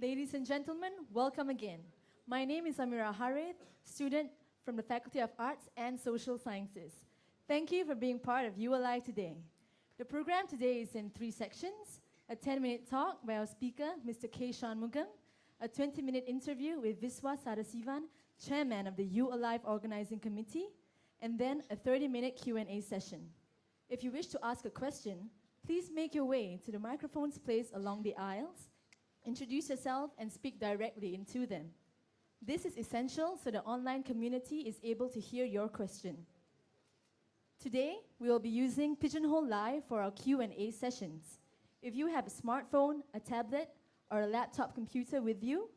Ladies and gentlemen, welcome again. My name is Amira Harith, student from the Faculty of Arts and Social Sciences. Thank you for being part of You Alive today. The program today is in 3 sections: a 10-minute talk by our speaker, Mr. K. Shanmugam, a 20-minute interview with Viswa Sadasivan, chairman of the You Alive Organizing Committee, and then a 30-minute Q&A session. If you wish to ask a question, please make your way to the microphones placed along the aisles, introduce yourself, and speak directly into them. This is essential so the online community is able to hear your question. Today, we will be using Pigeonhole Live for our Q&A sessions. If you have a smartphone, a tablet, or a laptop computer with you,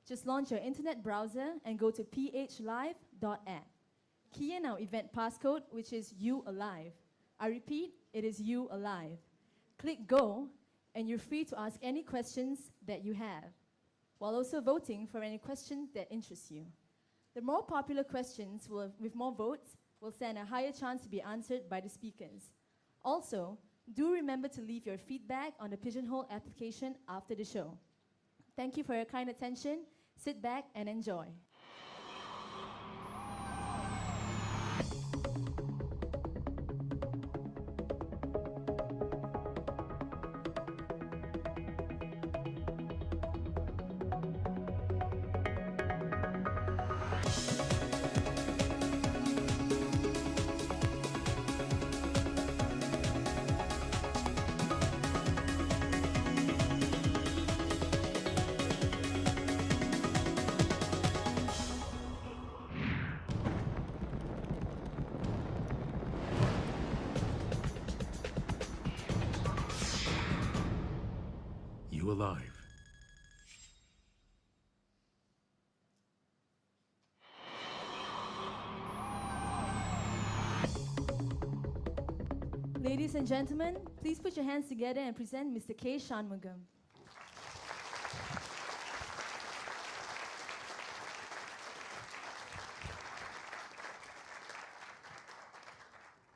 just launch your internet browser and go to phlive.app. Key in our event passcode, which is You Alive. I repeat, it is You Alive. Click Go, and you're free to ask any questions that you have, while also voting for any questions that interest you. The more popular questions with more votes will stand a higher chance to be answered by the speakers. Also, do remember to leave your feedback on the Pigeonhole application after the show. Thank you for your kind attention. Sit back and enjoy. You Alive. Ladies and gentlemen, please put your hands together and present Mr. K. Shanmugam.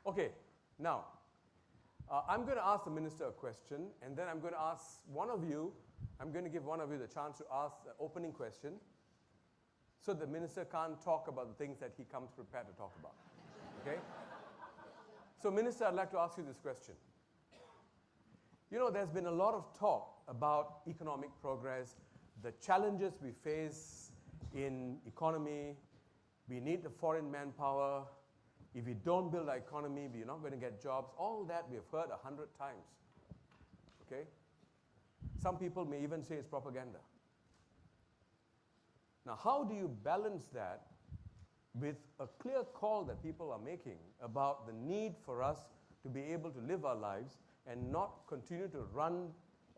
Okay, now, I'm going to ask the minister a question, and then I'm going to ask one of you, I'm going to give one of you the chance to ask the opening question, so the minister can't talk about the things that he comes prepared to talk about. Okay? So, Minister, I'd like to ask you this question. You know, there's been a lot of talk about economic progress, the challenges we face in economy. We need the foreign manpower. If we don't build our economy, we're not going to get jobs. All that we have heard 100 times. Okay? Some people may even say it's propaganda. Now, how do you balance that with a clear call that people are making about the need for us to be able to live our lives and not continue to run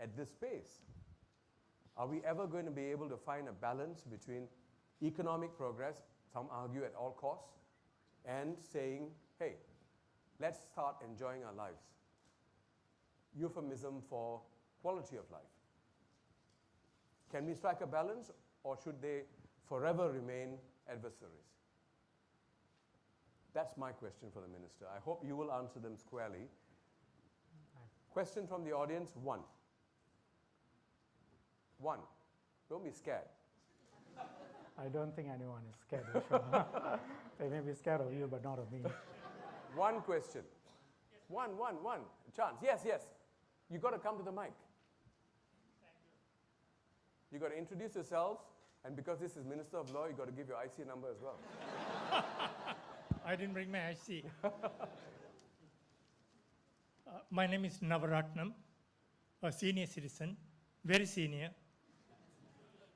at this pace? Are we ever going to be able to find a balance between economic progress, some argue at all costs, and saying, hey, let's start enjoying our lives? Euphemism for quality of life. Can we strike a balance, or should they forever remain adversaries? That's my question for the minister. I hope you will answer them squarely. Question from the audience, 1. 1. Don't be scared. I don't think anyone is scared. They may be scared of you, but not of me. 1 question. One. Chance. Yes. You got to come to the mic. Thank you. You got to introduce yourselves, and because this is Minister of Law, you got to give your IC number as well. I didn't bring my IC. My name is Navaratnam, a senior citizen, very senior.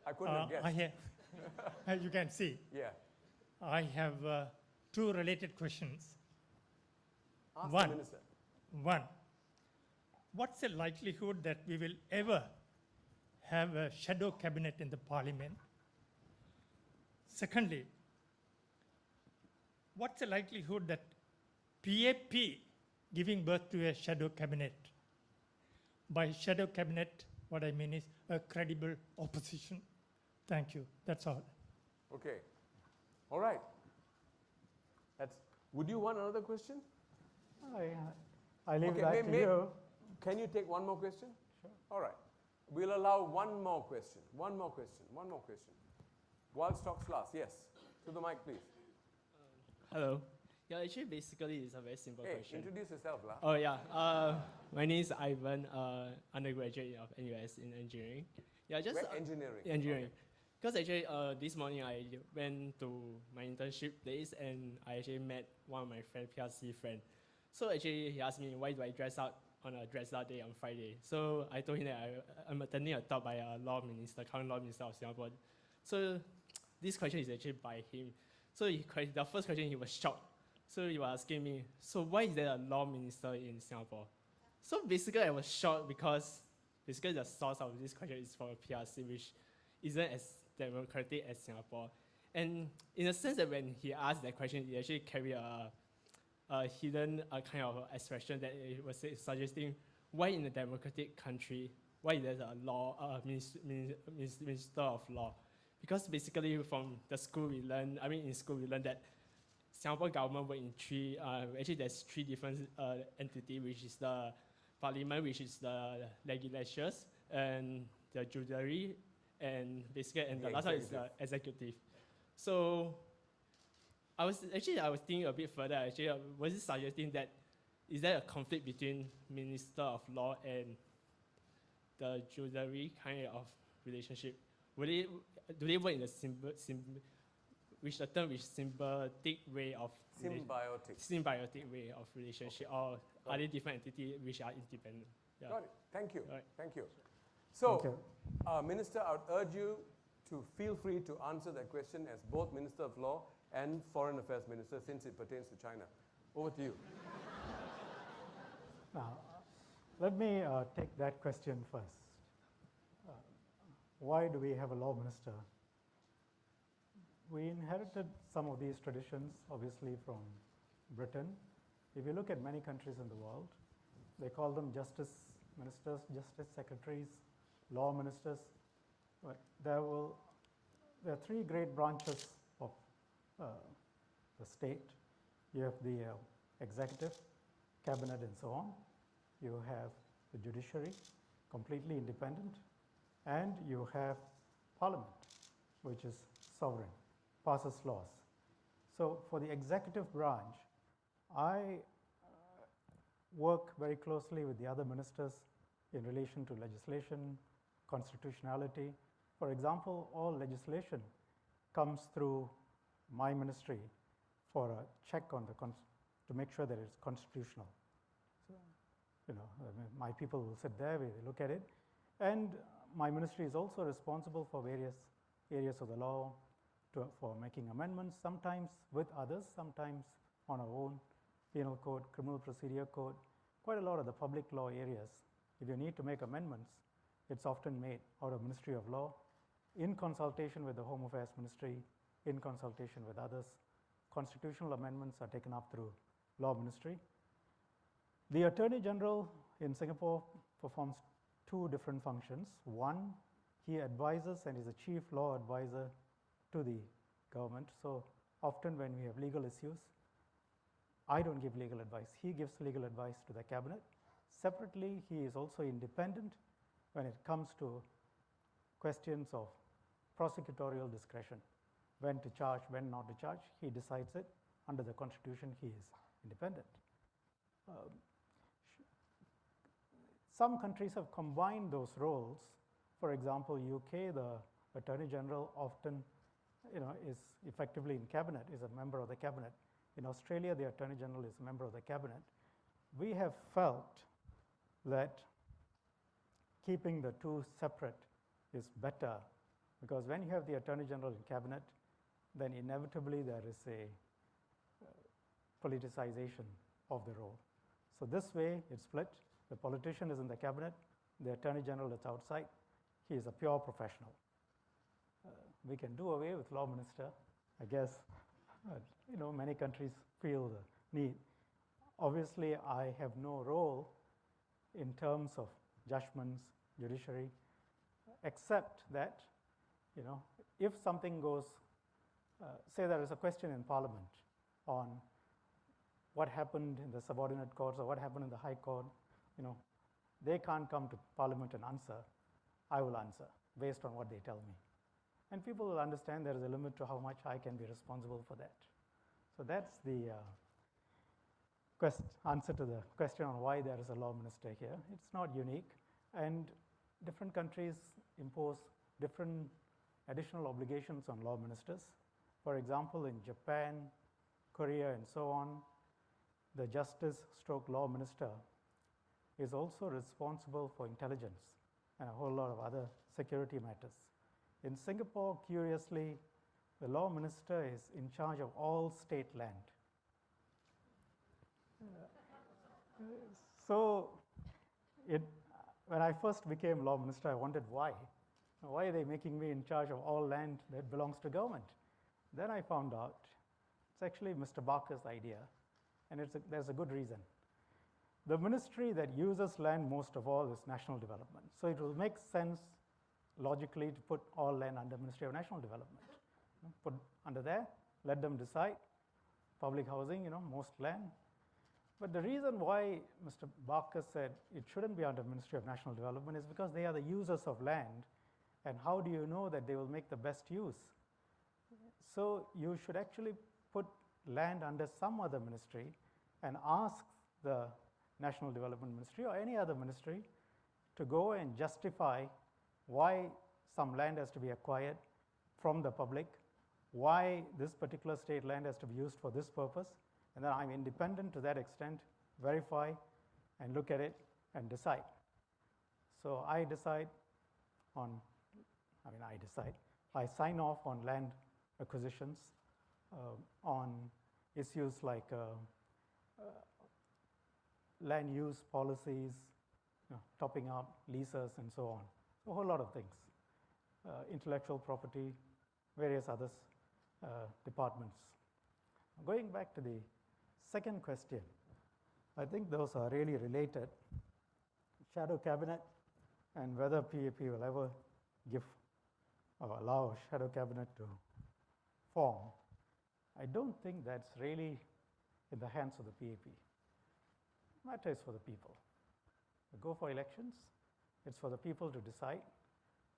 I couldn't have guessed. You can see. Yeah. I have 2 related questions. Ask One. the minister. 1. What's the likelihood that we will ever have a shadow cabinet in the parliament? Secondly, what's the likelihood that PAP giving birth to a shadow cabinet? By shadow cabinet, what I mean is a credible opposition. Thank you. That's all. Okay. All right. Would you want another question? I leave that to you. Can you take one more question? Sure. All right. We'll allow one more question. One more question. One more question. Wild stocks last. Yes. To the mic, please. Hello. Yeah, actually, basically, it's a very simple Hey, question. introduce yourself, lah. Oh, yeah. My name is Ivan, undergraduate of NUS in engineering. Yeah, just Where? Engineering. engineering. Okay. Because actually, this morning I went to my internship place and I actually met one of my PRC friend. So actually, he asked me, why do I dress up on a dress up day on Friday? So I told him that I'm attending a talk by a law minister, current law minister of Singapore. So this question is actually by him. So the first question, he was shocked. So he was asking me, so why is there a law minister in Singapore? So basically, I was shocked because basically the source of this question is from a PRC, which isn't as democratic as Singapore. And in a sense that when he asked that question, he actually carried a hidden kind of expression that it was suggesting why in a democratic country, why there's a law, minister of law. Because basically from the school we learned, in school we learned that Singapore government work in three, actually there's three different entities, which is the parliament, which is the legislatures, and the judiciary, and basically, and the last one is the executive. So I was thinking a bit further, actually, was it suggesting that, is there a conflict between Minister of Law and the judiciary kind of relationship? Do they work in a symbiotic way of symbiotic way of relationship, or are they different entities which are independent? Yeah. Got it. Thank you. Right. Thank you. So, Thank you. Minister, I would urge you to feel free to answer that question as both Minister of Law and Foreign Affairs Minister, since it pertains to China. Over to you. Now, let me take that question first. Why do we have a law minister? We inherited some of these traditions, obviously, from Britain. If you look at many countries in the world, they call them justice ministers, justice secretaries, law ministers. But there are three great branches of the state. You have the executive, cabinet, and so on. You have the judiciary, completely independent. And you have parliament, which is sovereign, passes laws. So for the executive branch, I work very closely with the other ministers in relation to legislation, constitutionality. For example, all legislation comes through my ministry for a check on to make sure that it's constitutional. So, my people will sit there, we look at it, and my ministry is also responsible for various areas of the law, for making amendments, sometimes with others, sometimes on our own, penal code, criminal procedure code, quite a lot of the public law areas. If you need to make amendments, it's often made out of Ministry of Law, in consultation with the Home Affairs Ministry, in consultation with others. Constitutional amendments are taken up through Law Ministry. The Attorney General in Singapore performs two different functions. One, he advises and is a chief law advisor to the government. So often when we have legal issues, I don't give legal advice. He gives legal advice to the cabinet. Separately, he is also independent when it comes to questions of prosecutorial discretion. When to charge, when not to charge, he decides it. Under the Constitution, he is independent. Some countries have combined those roles. For example, UK, the Attorney General often is effectively in cabinet, is a member of the cabinet. In Australia, the Attorney General is a member of the cabinet. We have felt that keeping the two separate is better, because when you have the Attorney General in cabinet, then inevitably there is a politicization of the role. So this way, it's split. The politician is in the cabinet, the Attorney General is outside. He is a pure professional. We can do away with law minister, I guess. Many countries feel the need. Obviously, I have no role in terms of judgments, judiciary, except that, if something goes, say there is a question in Parliament on what happened in the subordinate courts or what happened in the High Court, they can't come to Parliament and answer. I will answer based on what they tell me. And people will understand there is a limit to how much I can be responsible for that. So that's the answer to the question on why there is a law minister here. It's not unique, and different countries impose different additional obligations on law ministers. For example, in Japan, Korea, and so on, the justice/law minister is also responsible for intelligence and a whole lot of other security matters. In Singapore, curiously, the law minister is in charge of all state land. So when I first became law minister, I wondered why. Why are they making me in charge of all land that belongs to government? Then I found out it's actually Mr. Barker's idea, and there's a good reason. The ministry that uses land most of all is national development. So it will make sense logically to put all land under Ministry of National Development. Put under there, let them decide. Public housing, most land. But the reason why Mr. Barker said it shouldn't be under Ministry of National Development is because they are the users of land, and how do you know that they will make the best use? So you should actually put land under some other ministry and ask the National Development Ministry or any other ministry to go and justify why some land has to be acquired from the public, why this particular state land has to be used for this purpose, and then I'm independent to that extent, verify and look at it and decide. So I sign off on land acquisitions, on issues like land use policies, topping up leases and so on. A whole lot of things. Intellectual property, various other departments. Going back to the second question, I think those are really related. Shadow cabinet and whether PAP will ever give or allow a shadow cabinet to form. I don't think that's really in the hands of the PAP. The matter is for the people. We go for elections, it's for the people to decide.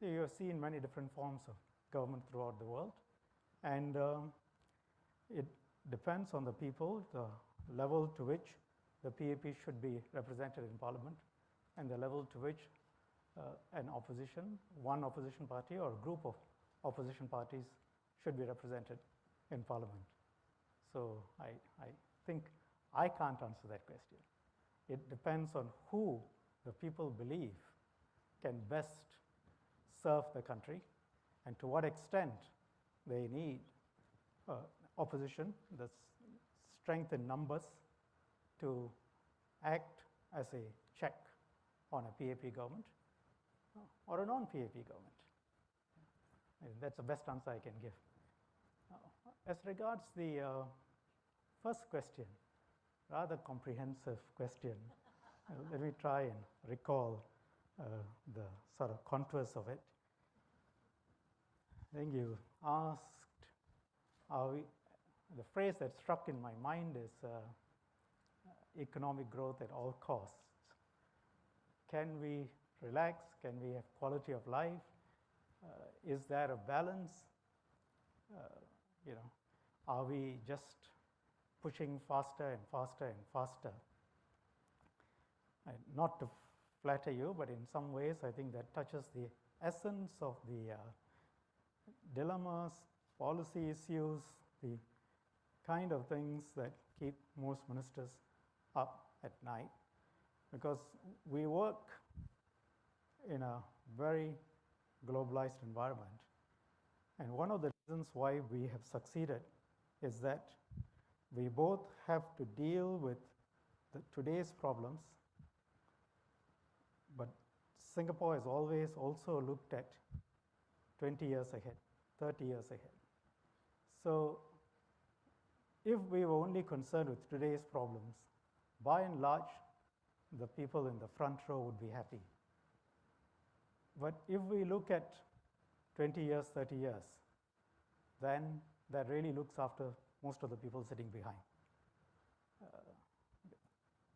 You have seen many different forms of government throughout the world, and it depends on the people, the level to which the PAP should be represented in Parliament, and the level to which one opposition party or a group of opposition parties should be represented in Parliament. So I think I can't answer that question. It depends on who the people believe can best serve the country and to what extent they need opposition, the strength in numbers, to act as a check on a PAP government or a non-PAP government. And that's the best answer I can give. As regards the first question, rather comprehensive question, let me try and recall the sort of contours of it. I think you asked, the phrase that struck in my mind is economic growth at all costs. Can we relax? Can we have quality of life? Is there a balance? Are we just pushing faster and faster and faster? Not to flatter you, but in some ways I think that touches the essence of the dilemmas, policy issues, the kind of things that keep most ministers up at night, because we work in a very globalized environment. And one of the reasons why we have succeeded is that we both have to deal with today's problems, but Singapore has always also looked at 20 years ahead, 30 years ahead. So if we were only concerned with today's problems, by and large, the people in the front row would be happy. But if we look at 20 years, 30 years, then that really looks after most of the people sitting behind.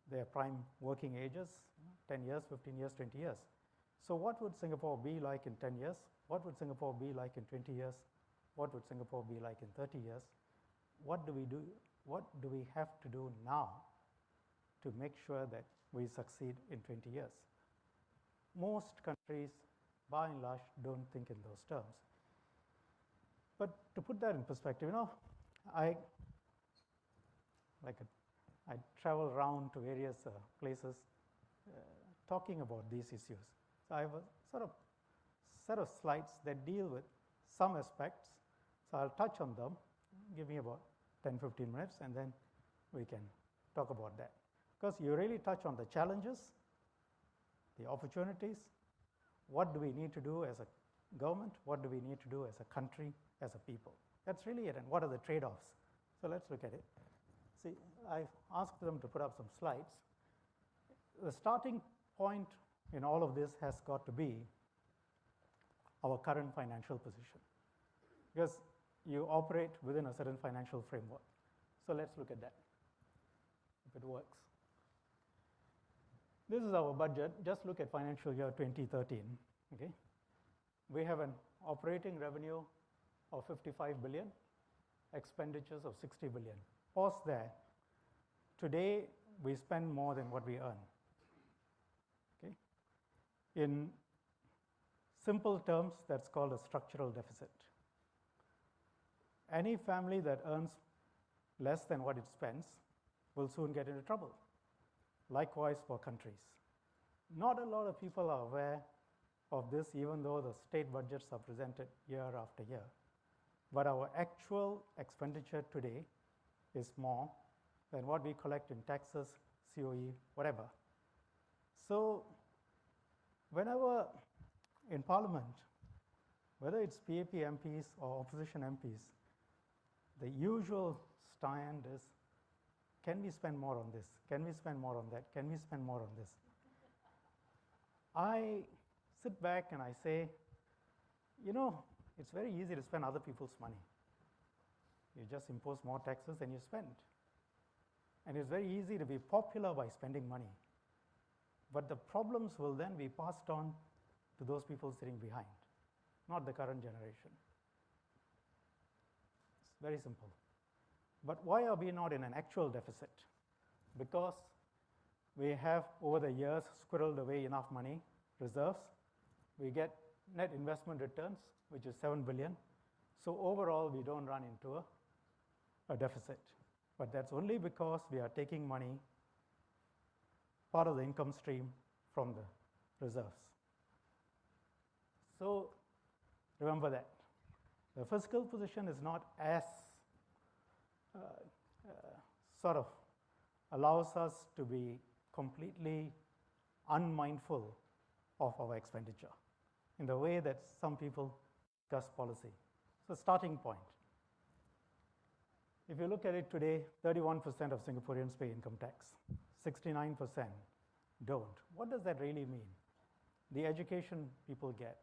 Their prime working ages, 10 years, 15 years, 20 years. So what would Singapore be like in 10 years? What would Singapore be like in 20 years? What would Singapore be like in 30 years? What do we do? What do we have to do now to make sure that we succeed in 20 years? Most countries, by and large, don't think in those terms. But to put that in perspective, I travel around to various places talking about these issues. So I have a sort of set of slides that deal with some aspects. So I'll touch on them. Give me about 10, 15 minutes, and then we can talk about that. Because you really touch on the challenges, the opportunities, what do we need to do as a government, what do we need to do as a country, as a people. That's really it, and what are the trade-offs? So let's look at it. See, I've asked them to put up some slides. The starting point in all of this has got to be our current financial position, because you operate within a certain financial framework. So let's look at that, if it works. This is our budget. Just look at financial year 2013. Okay? We have an operating revenue of 55 billion, expenditures of 60 billion. Pause there. Today, we spend more than what we earn. Okay? In simple terms, that's called a structural deficit. Any family that earns less than what it spends will soon get into trouble. Likewise for countries. Not a lot of people are aware of this, even though the state budgets are presented year after year. But our actual expenditure today is more than what we collect in taxes, COE, whatever. So whenever in Parliament, whether it's PAP MPs or opposition MPs, the usual stand is, can we spend more on this? Can we spend more on that? Can we spend more on this? I sit back and I say, it's very easy to spend other people's money. You just impose more taxes and you spend. And it's very easy to be popular by spending money. But the problems will then be passed on to those people sitting behind, not the current generation. It's very simple. But why are we not in an actual deficit? Because we have, over the years, squirreled away enough money, reserves. We get net investment returns, which is 7 billion. So overall, we don't run into a deficit. But that's only because we are taking money, part of the income stream, from the reserves. So remember that. The fiscal position is not as sort of allows us to be completely unmindful of our expenditure in the way that some people discuss policy. So starting point. If you look at it today, 31% of Singaporeans pay income tax. 69% don't. What does that really mean? The education people get,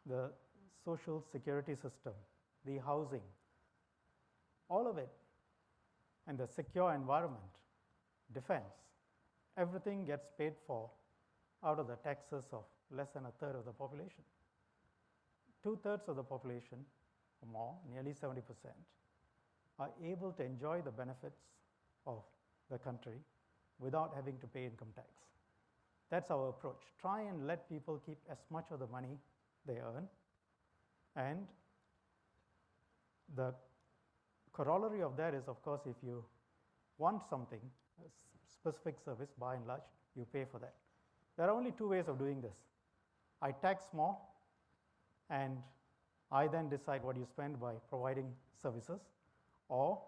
the social security system, the housing, all of it, and the secure environment, defense, everything gets paid for out of the taxes of less than a third of the population. 2/3 of the population, or more, nearly 70%, are able to enjoy the benefits of the country without having to pay income tax. That's our approach. Try and let people keep as much of the money they earn, and the corollary of that is, of course, if you want something, a specific service, by and large, you pay for that. There are only two ways of doing this. I tax more, and I then decide what you spend by providing services, or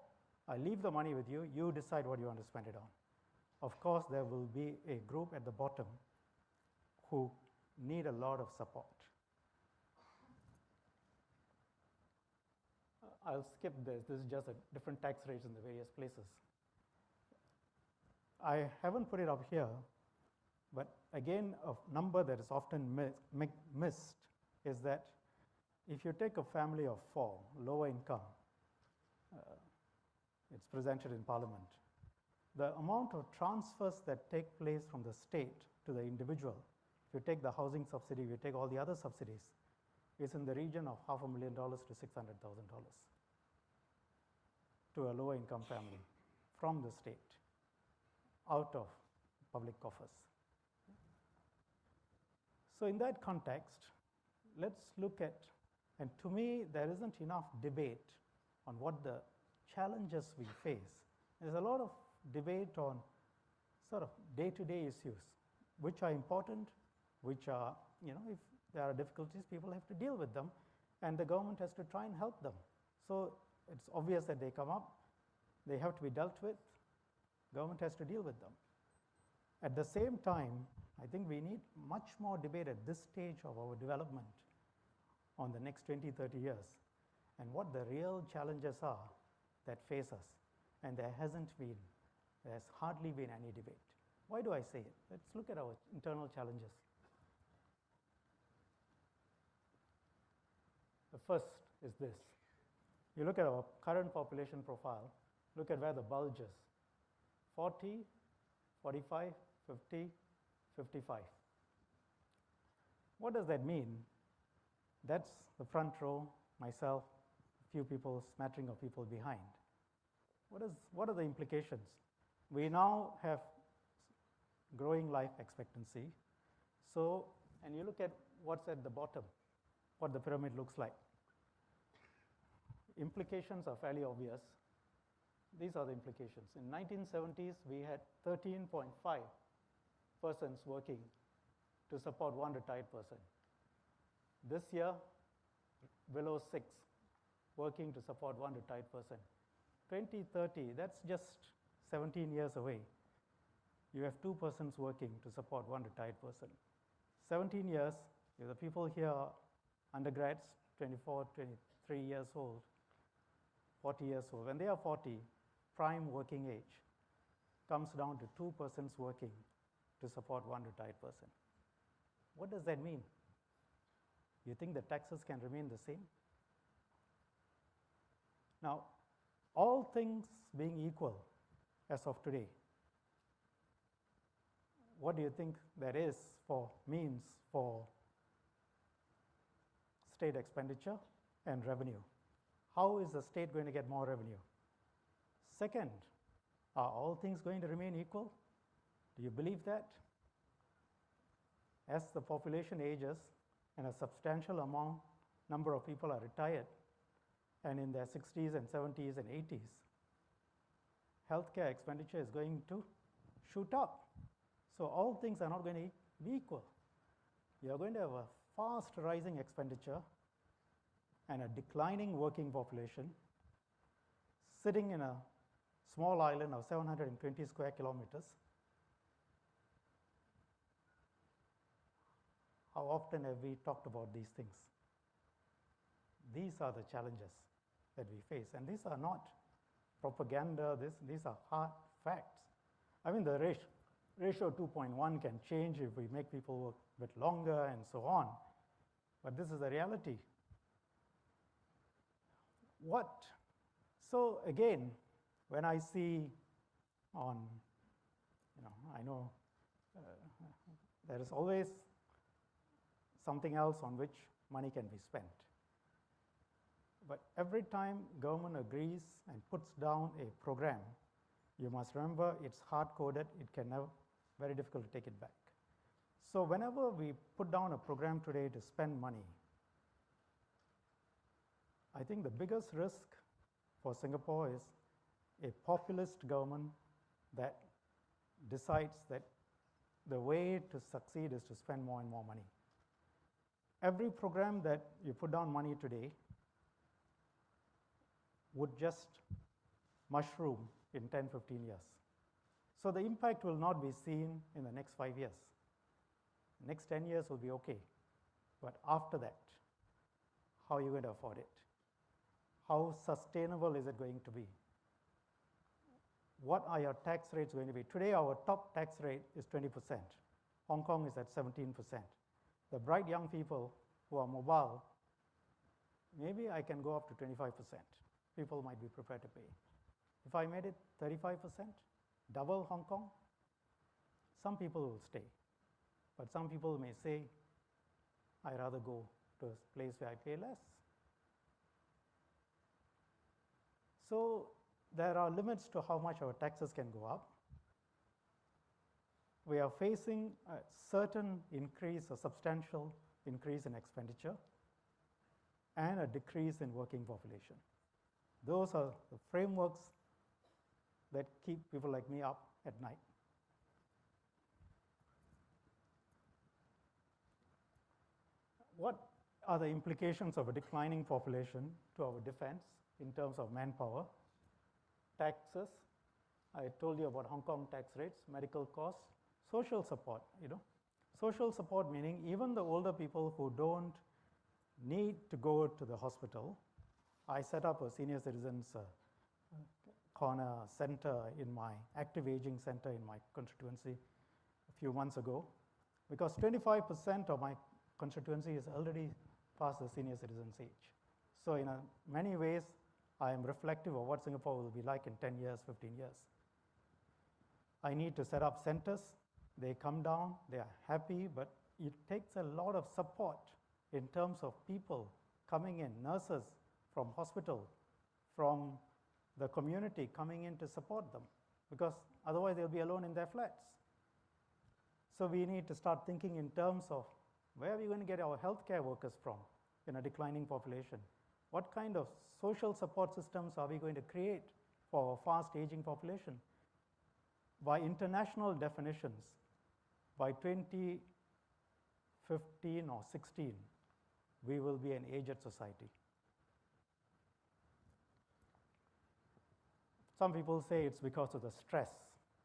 I leave the money with you, you decide what you want to spend it on. Of course, there will be a group at the bottom who need a lot of support. I'll skip this. This is just a different tax rates in the various places. I haven't put it up here, but again, a number that is often missed is that if you take a family of 4, lower income, it's presented in Parliament, the amount of transfers that take place from the state to the individual If you take the housing subsidy, you take all the other subsidies, it's in the region of $500,000 to $600,000 to a lower income family from the state, out of public coffers. So in that context, let's look at, and to me, there isn't enough debate on what the challenges we face. There's a lot of debate on sort of day-to-day issues, which are important, which are, if there are difficulties, people have to deal with them, and the government has to try and help them. So it's obvious that they come up, they have to be dealt with, government has to deal with them. At the same time, I think we need much more debate at this stage of our development on the next 20, 30 years, and what the real challenges are that face us. And there's hardly been any debate. Why do I say it? Let's look at our internal challenges. The first is this. You look at our current population profile, look at where the bulge is. 40, 45, 50, 55. What does that mean? That's the front row, myself, a few people, smattering of people behind. What are the implications? We now have growing life expectancy. So, and you look at what's at the bottom, what the pyramid looks like. Implications are fairly obvious. These are the implications. In 1970s, we had 13.5 persons working to support one retired person. This year, below 6 working to support one retired person. 2030, that's just 17 years away. You have 2 persons working to support one retired person. 17 years, if the people here are undergrads, 24, 23 years old, 40 years old. When they are 40, prime working age comes down to 2 persons working to support one retired person. What does that mean? You think the taxes can remain the same? Now, all things being equal as of today, what do you think there is for means for state expenditure and revenue? How is the state going to get more revenue? Second, are all things going to remain equal? Do you believe that? As the population ages and a substantial number of people are retired and in their 60s and 70s and 80s, healthcare expenditure is going to shoot up. So all things are not going to be equal. You're going to have a fast rising expenditure and a declining working population sitting in a small island of 720 square kilometers. How often have we talked about these things? These are the challenges that we face, and these are not propaganda, these are hard facts. I mean, the ratio 2.1 can change if we make people work a bit longer and so on, but this is the reality. So again, when I see on, I know there is always something else on which money can be spent. But every time government agrees and puts down a program, you must remember it's hard-coded, it can never, very difficult to take it back. So whenever we put down a program today to spend money, I think the biggest risk for Singapore is a populist government that decides that the way to succeed is to spend more and more money. Every program that you put down money today would just mushroom in 10, 15 years. So the impact will not be seen in the next 5 years. Next 10 years will be okay. But after that, how are you going to afford it? How sustainable is it going to be? What are your tax rates going to be? Today, our top tax rate is 20%. Hong Kong is at 17%. The bright young people who are mobile, maybe I can go up to 25%. People might be prepared to pay. If I made it 35%, double Hong Kong, some people will stay. But some people may say, I'd rather go to a place where I pay less. So there are limits to how much our taxes can go up. We are facing a certain increase, a substantial increase in expenditure, and a decrease in working population. Those are the frameworks that keep people like me up at night. What are the implications of a declining population to our defense in terms of manpower, taxes? I told you about Hong Kong tax rates, medical costs, social support, Social support meaning even the older people who don't need to go to the hospital. I set up a senior citizens corner center in my active aging center in my constituency a few months ago, because 25% of my constituency is already past the senior citizens age. So in many ways, I am reflective of what Singapore will be like in 10 years, 15 years. I need to set up centers. They come down, they are happy, but it takes a lot of support in terms of people coming in, nurses from hospital, from the community coming in to support them, because otherwise they'll be alone in their flats. So we need to start thinking in terms of where are we going to get our healthcare workers from in a declining population? What kind of social support systems are we going to create for our fast aging population? By international definitions, by 2015 or 16, we will be an aged society. Some people say it's because of the stress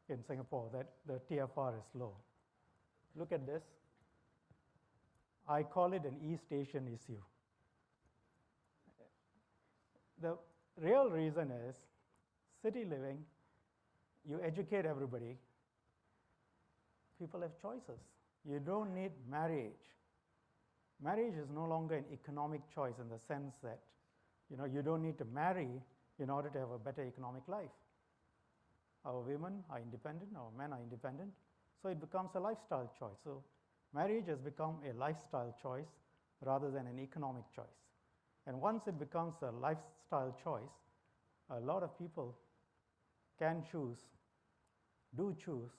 in Singapore that the TFR is low. Look at this. I call it an East Asian issue. The real reason is city living, you educate everybody, people have choices. You don't need marriage. Marriage is no longer an economic choice in the sense that you don't need to marry in order to have a better economic life. Our women are independent, our men are independent, so it becomes a lifestyle choice. So marriage has become a lifestyle choice rather than an economic choice. And once it becomes a lifestyle choice, a lot of people do choose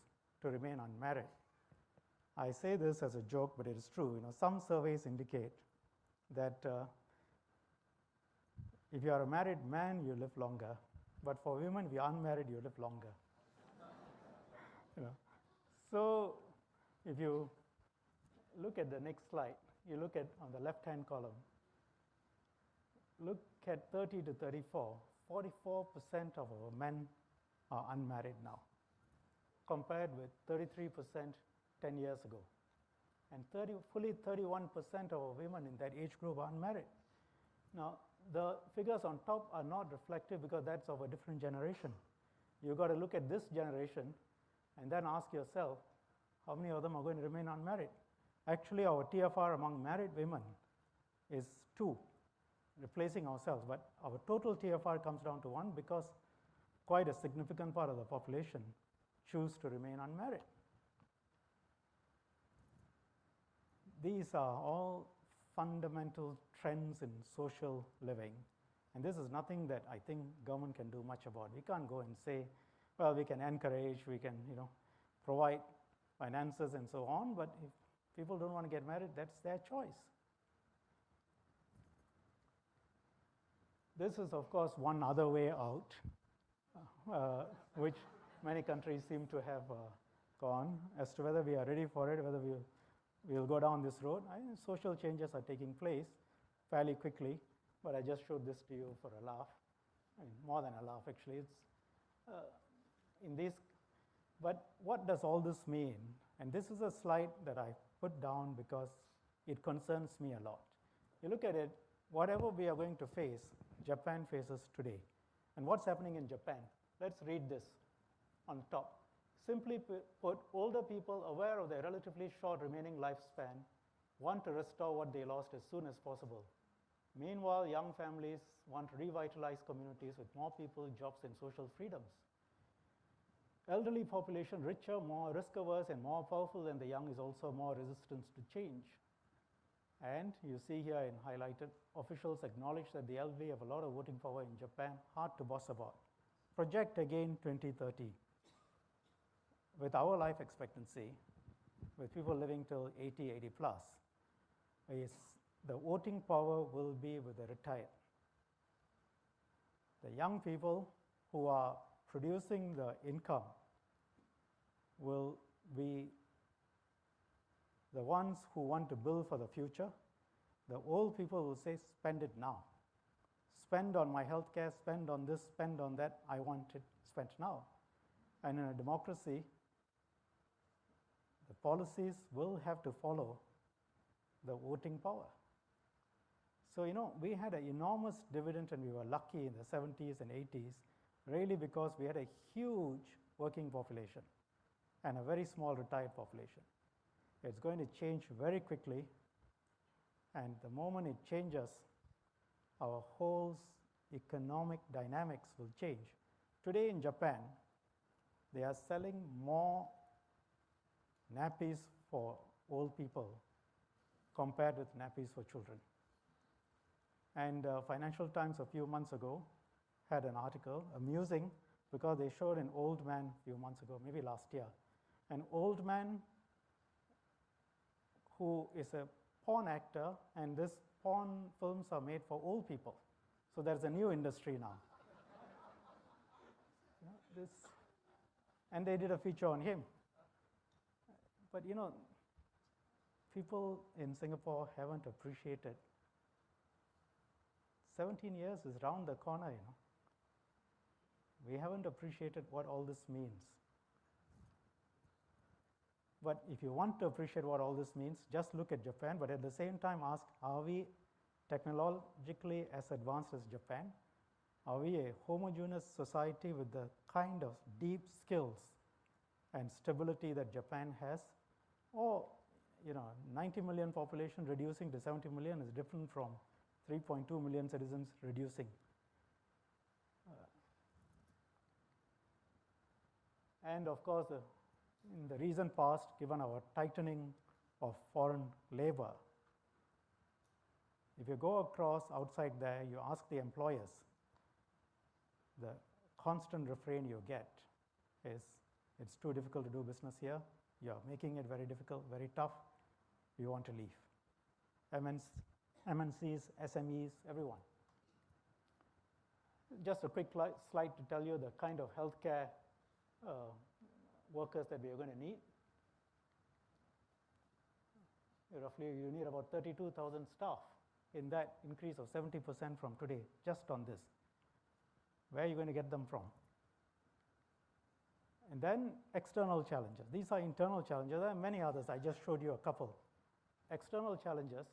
to remain unmarried. I say this as a joke, but it is true. Some surveys indicate that if you are a married man, you live longer. But for women, if you're unmarried, you live longer. So if you look at the next slide, you look at on the left-hand column, look at 30 to 34, 44% of our men are unmarried now, compared with 33% 10 years ago. And fully 31% of our women in that age group are unmarried. Now, the figures on top are not reflective because that's of a different generation. You've got to look at this generation and then ask yourself, how many of them are going to remain unmarried? Actually, our TFR among married women is 2, replacing ourselves. But our total TFR comes down to 1 because quite a significant part of the population choose to remain unmarried. These are all fundamental trends in social living. And this is nothing that I think government can do much about. We can't go and say, well, we can encourage, we can provide finances and so on, but if people don't want to get married, that's their choice. This is, of course, one other way out, which many countries seem to have gone. As to whether we are ready for it, whether we'll go down this road. I think social changes are taking place fairly quickly, but I just showed this to you for a laugh. I mean, more than a laugh, actually. It's in these. But what does all this mean? And this is a slide that I put down because it concerns me a lot. You look at it, whatever we are going to face, Japan faces today. And what's happening in Japan? Let's read this on top. Simply put, older people aware of their relatively short remaining lifespan want to restore what they lost as soon as possible. Meanwhile, young families want to revitalize communities with more people, jobs, and social freedoms. Elderly population, richer, more risk-averse, and more powerful than the young, is also more resistant to change. And you see here in highlighted, officials acknowledge that the elderly have a lot of voting power in Japan, hard to boss about. Project again 2030. With our life expectancy, with people living till 80, 80 plus, the voting power will be with the retired. The young people who are producing the income will be the ones who want to build for the future. The old people will say, spend it now. Spend on my healthcare, spend on this, spend on that. I want it spent now. And in a democracy, the policies will have to follow the voting power. So, we had an enormous dividend, and we were lucky in the 70s and 80s, really because we had a huge working population and a very small retired population. It's going to change very quickly, and the moment it changes, our whole economic dynamics will change. Today in Japan, they are selling more nappies for old people compared with nappies for children. And Financial Times a few months ago had an article, amusing, because they showed an old man a few months ago, maybe last year, an old man who is a porn actor, and this porn films are made for old people. So there's a new industry now. And they did a feature on him. But people in Singapore haven't appreciated. 17 years is round the corner, We haven't appreciated what all this means. But if you want to appreciate what all this means, just look at Japan, but at the same time ask, are we technologically as advanced as Japan? Are we a homogeneous society with the kind of deep skills and stability that Japan has? Or, 90 million population reducing to 70 million is different from 3.2 million citizens reducing. And of course, in the recent past, given our tightening of foreign labor, if you go across outside there, you ask the employers, the constant refrain you get is, it's too difficult to do business here, you're making it very difficult, very tough, we want to leave. MNCs, SMEs, everyone. Just a quick slide to tell you the kind of healthcare workers that we are going to need. Roughly, you need about 32,000 staff in that increase of 70% from today, just on this. Where are you going to get them from? And then external challenges. These are internal challenges. There are many others. I just showed you a couple. External challenges,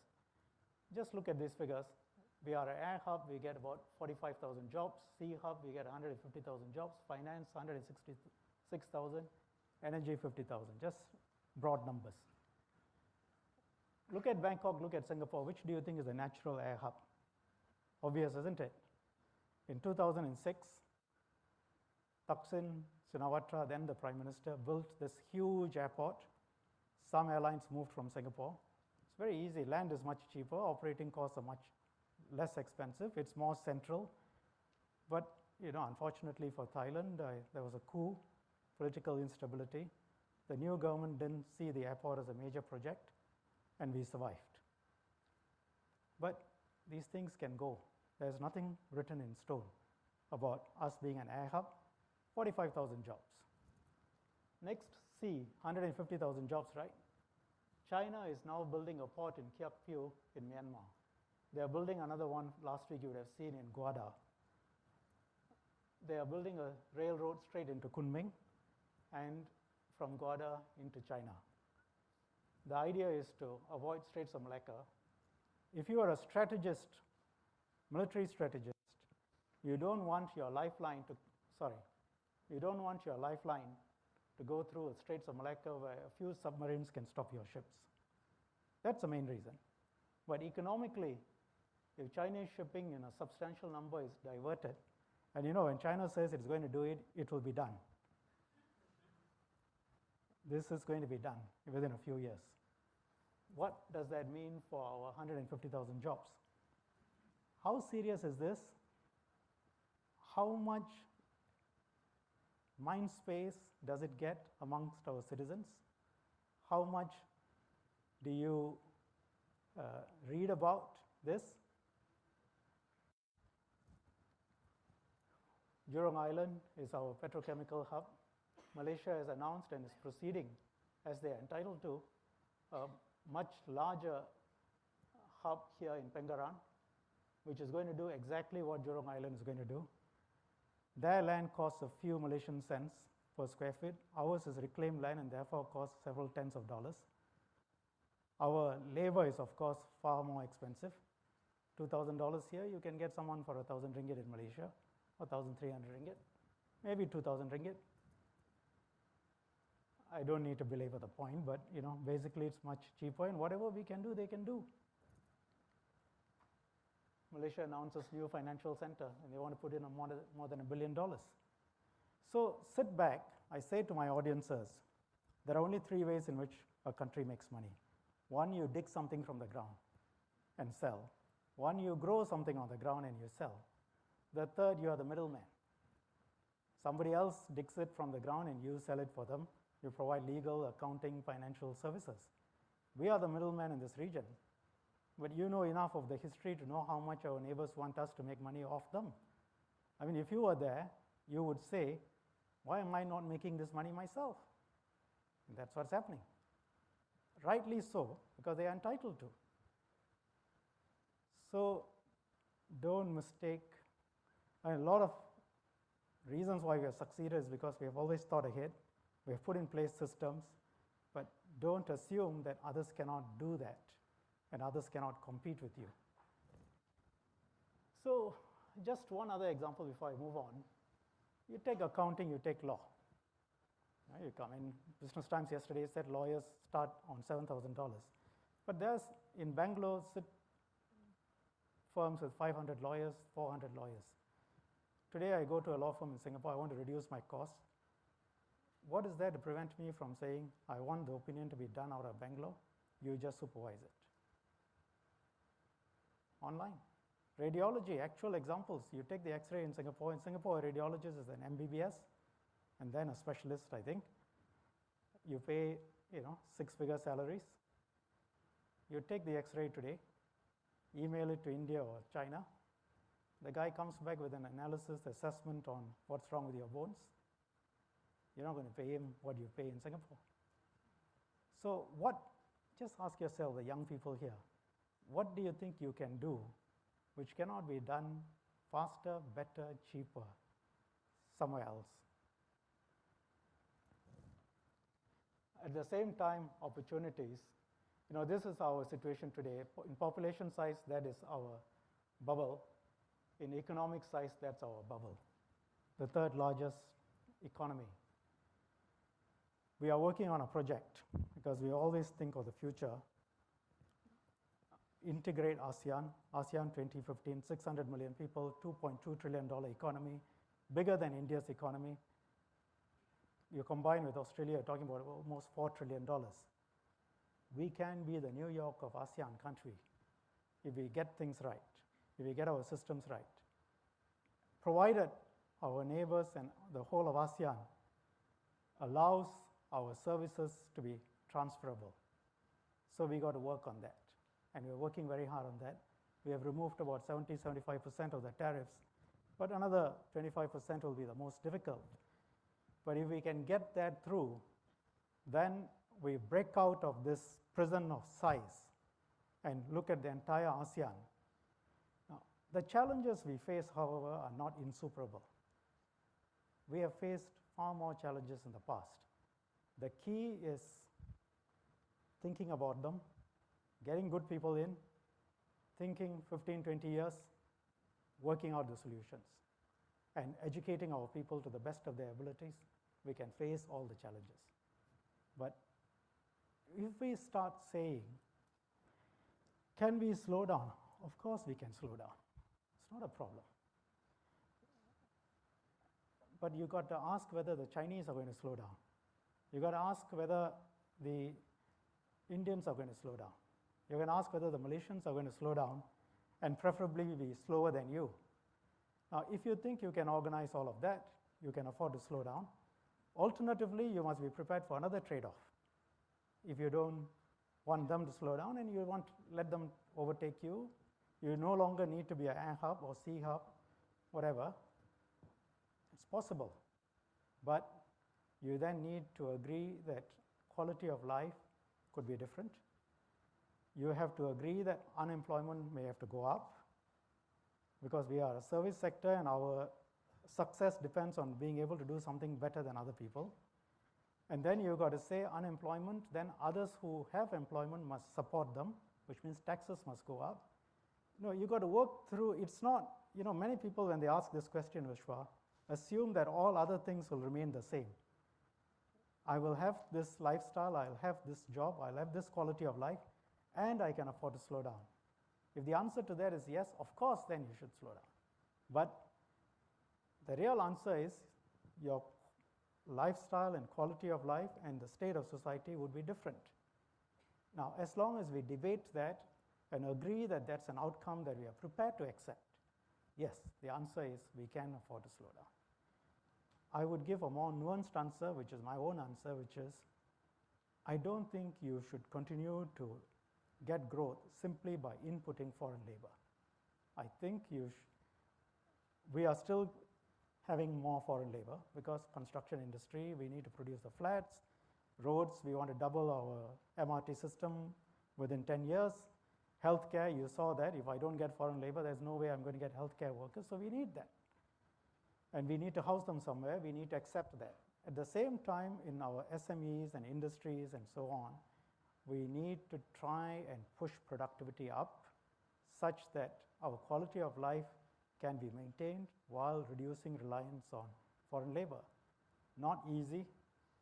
just look at these figures. We are an air hub, we get about 45,000 jobs. Sea hub, we get 150,000 jobs. Finance, 166,000. Energy, 50,000. Just broad numbers. Look at Bangkok, look at Singapore. Which do you think is a natural air hub? Obvious, isn't it? In 2006, Thaksin Shinawatra, then the Prime Minister, built this huge airport. Some airlines moved from Singapore. It's very easy. Land is much cheaper. Operating costs are much less expensive. It's more central. But unfortunately for Thailand, there was a coup, political instability. The new government didn't see the airport as a major project, and we survived. But these things can go. There's nothing written in stone about us being an air hub. 45,000 jobs. Next, sea, 150,000 jobs, right? China is now building a port in Kiak Piu in Myanmar. They are building another one, last week you would have seen, in Guada. They are building a railroad straight into Kunming and from Guada into China. The idea is to avoid Straits of Malacca. If you are a strategist, military strategist, you don't want your lifeline to go through the Straits of Malacca where a few submarines can stop your ships. That's the main reason. But economically, if Chinese shipping in a substantial number is diverted, and when China says it's going to do it, it will be done. This is going to be done within a few years. What does that mean for our 150,000 jobs? How serious is this? How much mind space does it get amongst our citizens? How much do you read about this? Jurong Island is our petrochemical hub. Malaysia has announced and is proceeding, as they are entitled to, a much larger hub here in Pengerang, which is going to do exactly what Jurong Island is going to do. Their land costs a few Malaysian cents per square feet. Ours is reclaimed land and therefore costs several tens of dollars. Our labor is, of course, far more expensive. $2,000 here, you can get someone for 1,000 ringgit in Malaysia, or 1,300 ringgit, maybe 2,000 ringgit. I don't need to belabor the point, but basically it's much cheaper, and whatever we can do, they can do. Malaysia announces new financial center, and they want to put in more than $1 billion. So sit back. I say to my audiences, there are only three ways in which a country makes money. One, you dig something from the ground and sell. One, you grow something on the ground and you sell. The third, you are the middleman. Somebody else digs it from the ground and you sell it for them. You provide legal, accounting, financial services. We are the middleman in this region. But you know enough of the history to know how much our neighbors want us to make money off them. I mean, if you were there, you would say, why am I not making this money myself? And that's what's happening. Rightly so, because they are entitled to. So don't mistake. A lot of reasons why we have succeeded is because we have always thought ahead. We have put in place systems, but don't assume that others cannot do that and others cannot compete with you. So just one other example before I move on. You take accounting, you take law. You come in, Business Times yesterday said lawyers start on $7,000. But there's, in Bangalore, firms with 500 lawyers, 400 lawyers. Today I go to a law firm in Singapore, I want to reduce my costs. What is there to prevent me from saying, I want the opinion to be done out of Bangalore? You just supervise it. Online. Radiology, actual examples. You take the X-ray in Singapore. In Singapore, a radiologist is an MBBS and then a specialist, I think. You pay, six-figure salaries. You take the X-ray today, email it to India or China. The guy comes back with an analysis, assessment on what's wrong with your bones. You're not going to pay him what you pay in Singapore. So just ask yourself, the young people here, what do you think you can do which cannot be done faster, better, cheaper somewhere else? At the same time, opportunities. This is our situation today. In population size, that is our bubble. In economic size, that's our bubble, the third largest economy. We are working on a project because we always think of the future. Integrate ASEAN, ASEAN 2015, 600 million people, $2.2 trillion economy, bigger than India's economy. You combine with Australia, you're talking about almost $4 trillion. We can be the New York of ASEAN country if we get things right, if we get our systems right. Provided our neighbors and the whole of ASEAN allows our services to be transferable. So we got to work on that. And we're working very hard on that. We have removed about 70-75% of the tariffs, but another 25% will be the most difficult. But if we can get that through, then we break out of this prison of size and look at the entire ASEAN. Now, the challenges we face, however, are not insuperable. We have faced far more challenges in the past. The key is thinking about them, getting good people in, thinking 15, 20 years, working out the solutions, and educating our people to the best of their abilities. We can face all the challenges. But if we start saying, can we slow down? Of course we can slow down. It's not a problem. But you've got to ask whether the Chinese are going to slow down. You've got to ask whether the Indians are going to slow down. You're going to ask whether the Malaysians are going to slow down and preferably be slower than you. Now, if you think you can organize all of that, you can afford to slow down. Alternatively, you must be prepared for another trade-off. If you don't want them to slow down and you want to let them overtake you, you no longer need to be an A hub or C hub, whatever. It's possible. But you then need to agree that quality of life could be different. You have to agree that unemployment may have to go up because we are a service sector and our success depends on being able to do something better than other people. And then you've got to say unemployment, then others who have employment must support them, which means taxes must go up. You've got to work through, it's not, many people when they ask this question, Vishwa, assume that all other things will remain the same. I will have this lifestyle, I'll have this job, I'll have this quality of life, and I can afford to slow down. If the answer to that is yes, of course, then you should slow down. But the real answer is your lifestyle and quality of life and the state of society would be different. Now, as long as we debate that and agree that that's an outcome that we are prepared to accept, yes, the answer is we can afford to slow down. I would give a more nuanced answer, which is my own answer, which is I don't think you should continue to get growth simply by inputting foreign labor. I think we are still having more foreign labor because construction industry, we need to produce the flats, roads, we want to double our MRT system within 10 years. Healthcare, you saw that. If I don't get foreign labor, there's no way I'm going to get healthcare workers, so we need that. And we need to house them somewhere, we need to accept that. At the same time, in our SMEs and industries and so on, we need to try and push productivity up such that our quality of life can be maintained while reducing reliance on foreign labor. Not easy,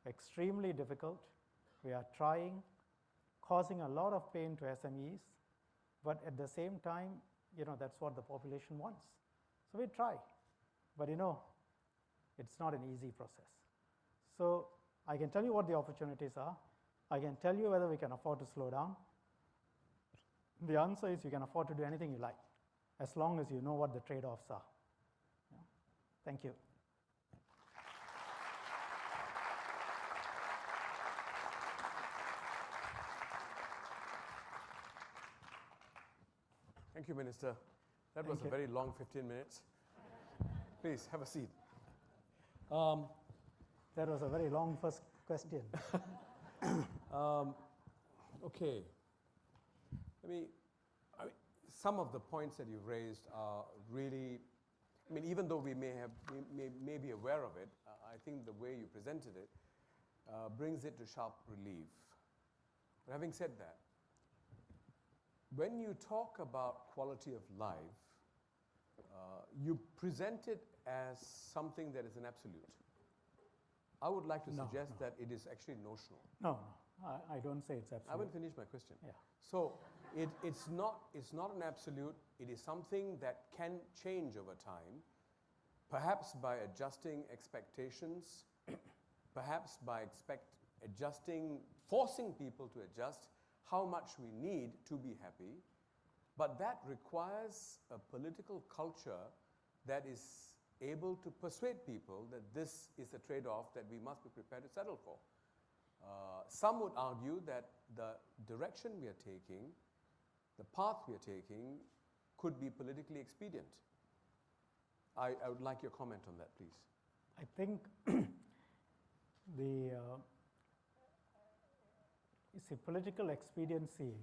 extremely difficult. We are trying, causing a lot of pain to SMEs, but at the same time, that's what the population wants. So we try, but it's not an easy process. So I can tell you what the opportunities are. I can tell you whether we can afford to slow down. The answer is you can afford to do anything you like, as long as you know what the trade-offs are. Yeah. Thank you. Thank you, Minister. That was a very long 15 minutes. Please, have a seat. That was a very long first question. Okay. Some of the points that you've raised are really, even though we may be aware of it, I think the way you presented it brings it to sharp relief. But having said that, when you talk about quality of life, you present it as something that is an absolute. I would like to suggest that it is actually notional. No, I don't say it's absolute. I haven't finished my question. Yeah. So it's not an absolute. It is something that can change over time, perhaps by adjusting expectations, perhaps by forcing people to adjust how much we need to be happy. But that requires a political culture that is able to persuade people that this is a trade-off that we must be prepared to settle for. Some would argue that the direction we are taking, the path we are taking, could be politically expedient. I would like your comment on that, please. I think political expediency,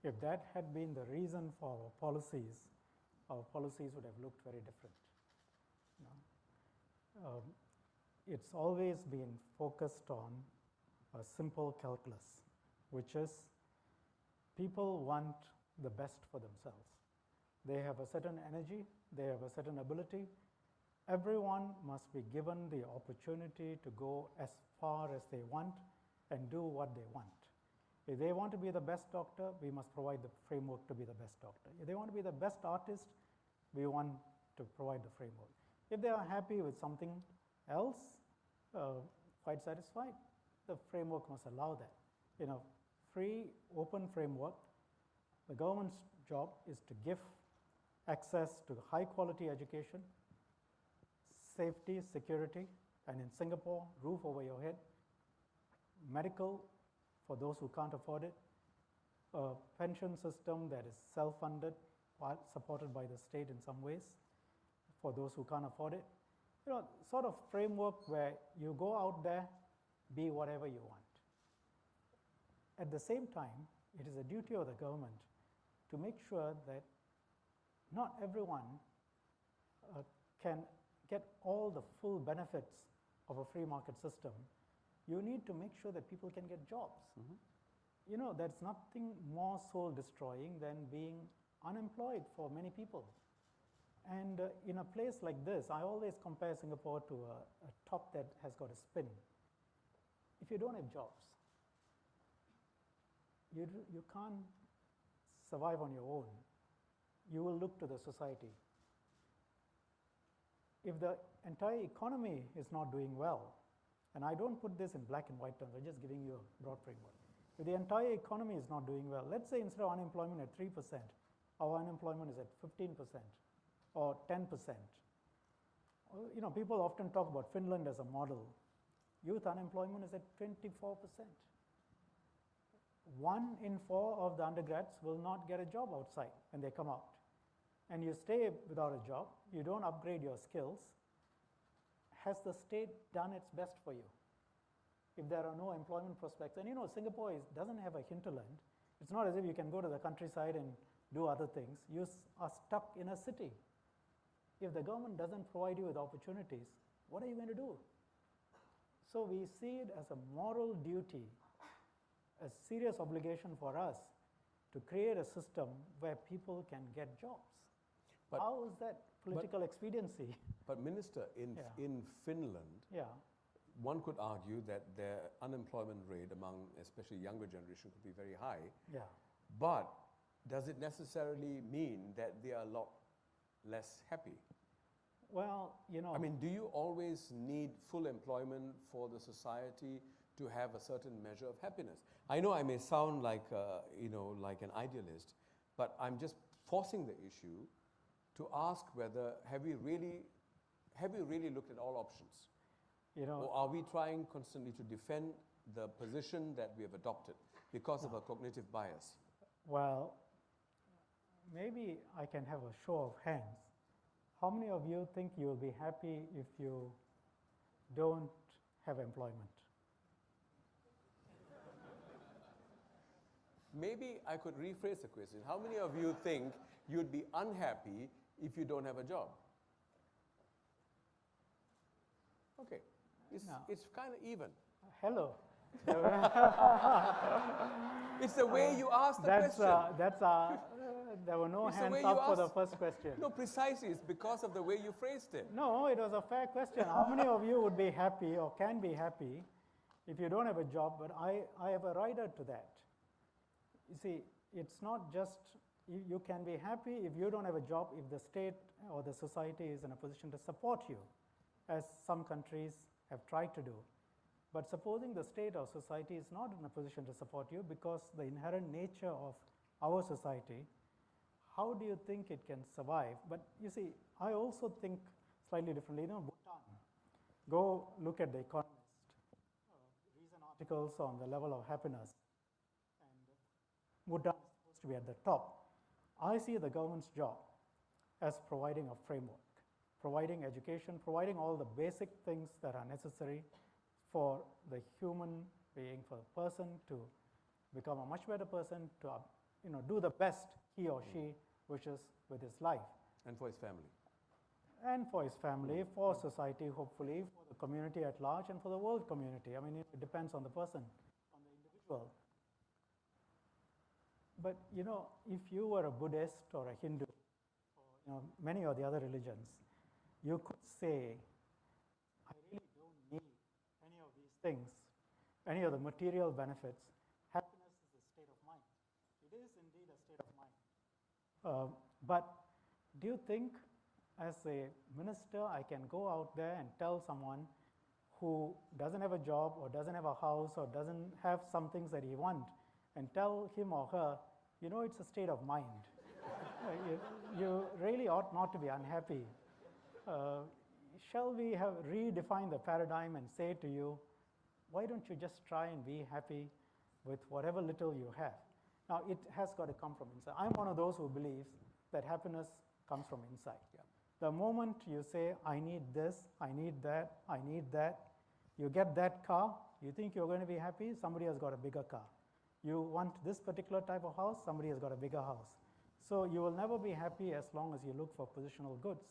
if that had been the reason for our policies would have looked very different. It's always been focused on a simple calculus, which is people want the best for themselves. They have a certain energy, they have a certain ability. Everyone must be given the opportunity to go as far as they want and do what they want. If they want to be the best doctor, we must provide the framework to be the best doctor. If they want to be the best artist, we want to provide the framework. If they are happy with something else, quite satisfied, the framework must allow that. In a free, open framework, the government's job is to give access to high quality education, safety, security, and in Singapore, roof over your head, medical for those who can't afford it, a pension system that is self-funded, supported by the state in some ways for those who can't afford it. Sort of framework where you go out there, be whatever you want. At the same time, it is a duty of the government to make sure that not everyone can get all the full benefits of a free market system. You need to make sure that people can get jobs. There's nothing more soul destroying than being unemployed for many people. And in a place like this, I always compare Singapore to a top that has got a spin. If you don't have jobs, you can't survive on your own. You will look to the society. If the entire economy is not doing well, and I don't put this in black and white terms, I'm just giving you a broad framework. If the entire economy is not doing well, let's say instead of unemployment at 3%, our unemployment is at 15% or 10%. People often talk about Finland as a model. Youth unemployment is at 24%. 1 in 4 of the undergrads will not get a job outside when they come out. And you stay without a job, you don't upgrade your skills. Has the state done its best for you? If there are no employment prospects, and Singapore doesn't have a hinterland. It's not as if you can go to the countryside and do other things. You are stuck in a city. If the government doesn't provide you with opportunities, what are you going to do? So we see it as a moral duty, a serious obligation for us to create a system where people can get jobs. But- How is that political expediency? But Minister, in Finland, one could argue that their unemployment rate among especially younger generation could be very high. Yeah. But does it necessarily mean that they are a lot less happy? Well, I mean, do you always need full employment for the society to have a certain measure of happiness? I know I may sound like like an idealist, but I'm just forcing the issue to ask whether have we really looked at all options? Or are we trying constantly to defend the position that we have adopted because of a cognitive bias? Well, maybe I can have a show of hands. How many of you think you will be happy if you don't have employment? Maybe I could rephrase the question. How many of you think you'd be unhappy if you don't have a job? Okay, it's kind of even. Hello. It's the way you ask the question. There were no It's the hands way you up for the asked. first question. No, precisely. It's because of the way you phrased it. No, it was a fair question. How many of you would be happy or can be happy if you don't have a job? But I have a rider to that. You see, it's not just you can be happy if you don't have a job, if the state or the society is in a position to support you, as some countries have tried to do. But supposing the state or society is not in a position to support you because the inherent nature of our society, how do you think it can survive? But you see, I also think slightly differently. Bhutan, go look at The Economist, recent articles on the level of happiness. And Bhutan is supposed to be at the top. I see the government's job as providing a framework, providing education, providing all the basic things that are necessary for the human being, for the person to become a much better person, to do the best he or she wishes with his life. And for his family. And for his family, for society, hopefully, for the community at large, and for the world community. I mean, it depends on the person, on the individual. But, if you were a Buddhist or a Hindu, or many of the other religions, you could say, I really don't need any of these things, any of the material benefits. Happiness is a state of mind. It is indeed a state of mind. But do you think, as a minister, I can go out there and tell someone who doesn't have a job or doesn't have a house or doesn't have some things that he wants and tell him or her, you know, it's a state of mind. You really ought not to be unhappy. Shall we have redefined the paradigm and say to you, why don't you just try and be happy with whatever little you have? Now, it has got to come from inside. I'm one of those who believes that happiness comes from inside. Yeah. The moment you say, I need this, I need that, I need that, you get that car, you think you're going to be happy, somebody has got a bigger car. You want this particular type of house, somebody has got a bigger house. So you will never be happy as long as you look for positional goods.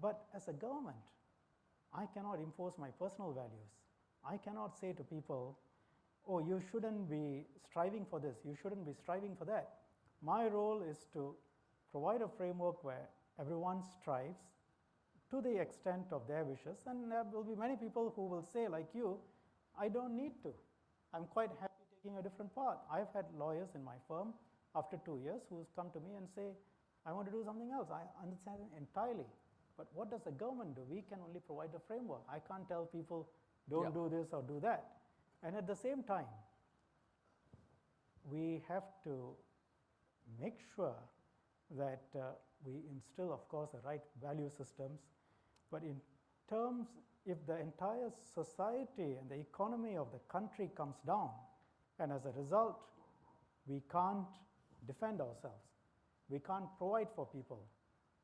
But as a government, I cannot impose my personal values. I cannot say to people, oh, you shouldn't be striving for this, you shouldn't be striving for that. My role is to provide a framework where everyone strives to the extent of their wishes, and there will be many people who will say, like you, I don't need to. I'm quite happy taking a different path. I've had lawyers in my firm after 2 years who's come to me and say, I want to do something else. I understand it entirely. But what does the government do? We can only provide a framework. I can't tell people, don't do this or do that. And at the same time, we have to make sure that we instill, of course, the right value systems. But in terms, if the entire society and the economy of the country comes down, and as a result, we can't defend ourselves, we can't provide for people,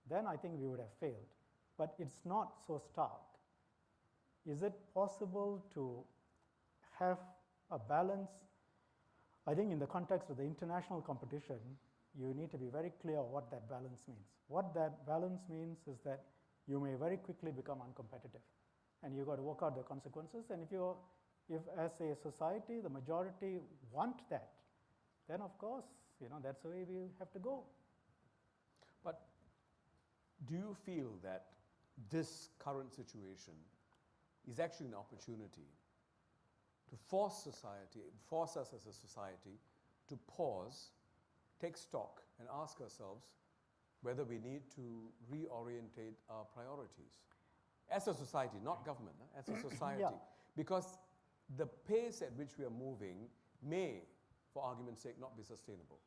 then I think we would have failed. But it's not so stark. Is it possible to have a balance? I think in the context of the international competition, you need to be very clear what that balance means. What that balance means is that you may very quickly become uncompetitive, and you've got to work out the consequences. And if as a society, the majority want that, then of course, that's the way we have to go. But do you feel that this current situation is actually an opportunity to force us as a society to pause, take stock, and ask ourselves whether we need to reorientate our priorities as a society, not government, as a society? Yeah. Because the pace at which we are moving may, for argument's sake, not be sustainable.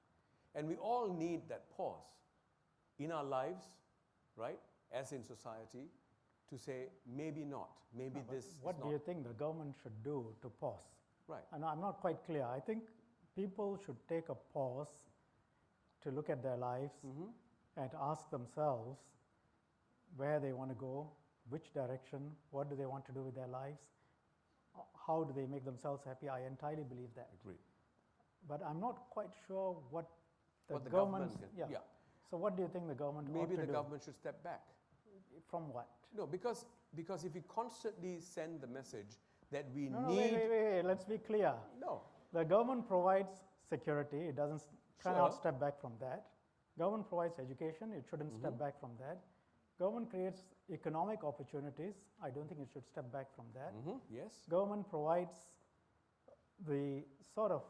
And we all need that pause in our lives, right, as in society, to say, maybe not, maybe this is not. What do you think the government should do to pause? Right. And I'm not quite clear. I think people should take a pause to look at their lives and ask themselves where they want to go, which direction, what do they want to do with their lives, how do they make themselves happy. I entirely believe that. Agreed. But I'm not quite sure what the government government. can, yeah. So what do you think the government ought to Maybe do? the government should step back. From what? No, because if we constantly send the message that we No, need... wait, let's be clear. No. The government provides security. It cannot Sure. step back from that. Government provides education. It shouldn't step back from that. Government creates economic opportunities. I don't think it should step back from that. Yes. Government provides the sort of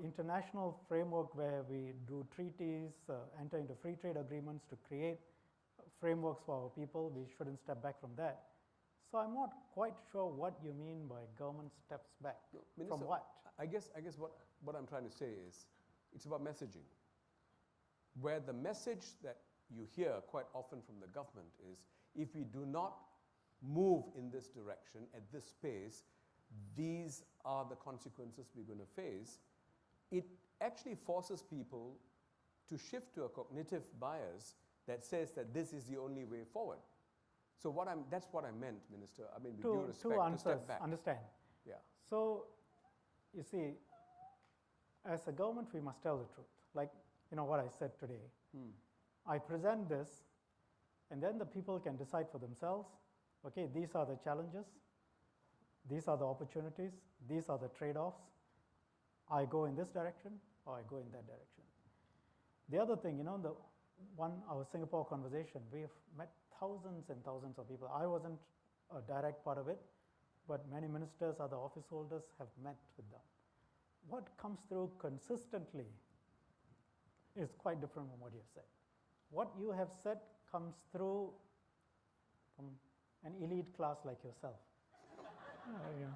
international framework where we do treaties, enter into free trade agreements to create frameworks for our people. We shouldn't step back from that. So I'm not quite sure what you mean by government steps back. No, Minister, from what? I guess what I'm trying to say is it's about messaging. Where the message that you hear quite often from the government is, if we do not move in this direction at this pace, these are the consequences we're going to face. It actually forces people to shift to a cognitive bias that says that this is the only way forward. So that's what I meant, Minister. I mean, with due respect, two answers, to step back. understand. Yeah. So, you see, as a government, we must tell the truth. Like, what I said today. I present this, and then the people can decide for themselves, okay, these are the challenges, these are the opportunities, these are the trade-offs. I go in this direction, or I go in that direction. The other thing, our Singapore conversation, we've met thousands and thousands of people. I wasn't a direct part of it, but many ministers, other office holders have met with them. What comes through consistently is quite different from what you have said. What you have said comes through from an elite class like yourself. Yeah.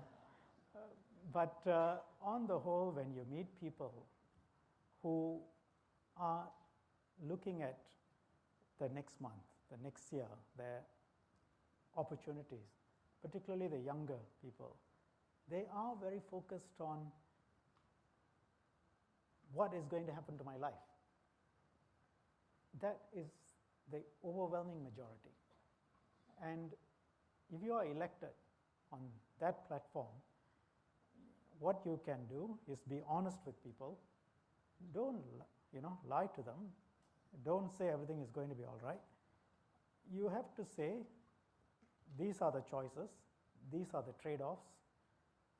But on the whole, when you meet people who are looking at the next month, the next year, their opportunities, particularly the younger people, they are very focused on what is going to happen to my life. That is the overwhelming majority. And if you are elected on that platform, what you can do is be honest with people. Don't lie to them. Don't say everything is going to be all right. You have to say, these are the choices, these are the trade-offs,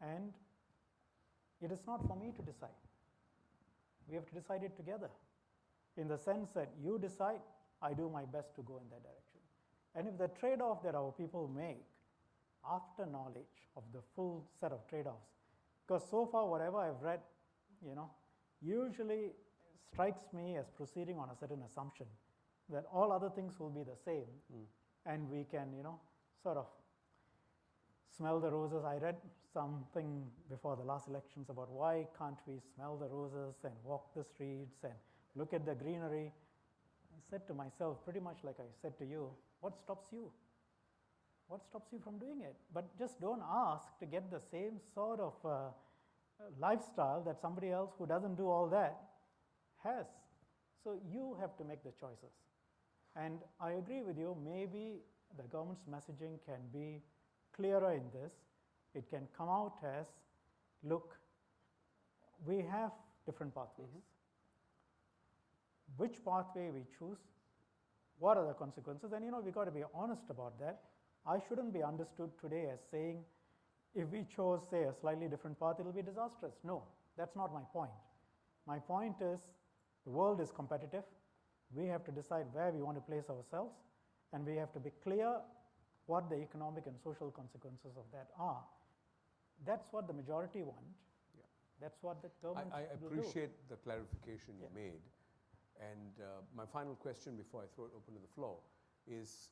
and it is not for me to decide. We have to decide it together, in the sense that you decide, I do my best to go in that direction. And if the trade-off that our people make after knowledge of the full set of trade-offs, because so far whatever I've read, usually strikes me as proceeding on a certain assumption that all other things will be the same, and we can, sort of smell the roses. I read something before the last elections about why can't we smell the roses and walk the streets and look at the greenery. I said to myself, pretty much like I said to you, what stops you? What stops you from doing it? But just don't ask to get the same sort of lifestyle that somebody else who doesn't do all that has. So you have to make the choices. And I agree with you, maybe the government's messaging can be clearer in this. It can come out as, look, we have different pathways. Which pathway we choose, what are the consequences? And we've got to be honest about that. I shouldn't be understood today as saying, if we chose, say, a slightly different path, it'll be disastrous. No, that's not my point. My point is, the world is competitive. We have to decide where we want to place ourselves, and we have to be clear what the economic and social consequences of that are. That's what the majority want. Yeah. That's what the government I will appreciate the clarification you Yeah. made. And my final question before I throw it open to the floor is,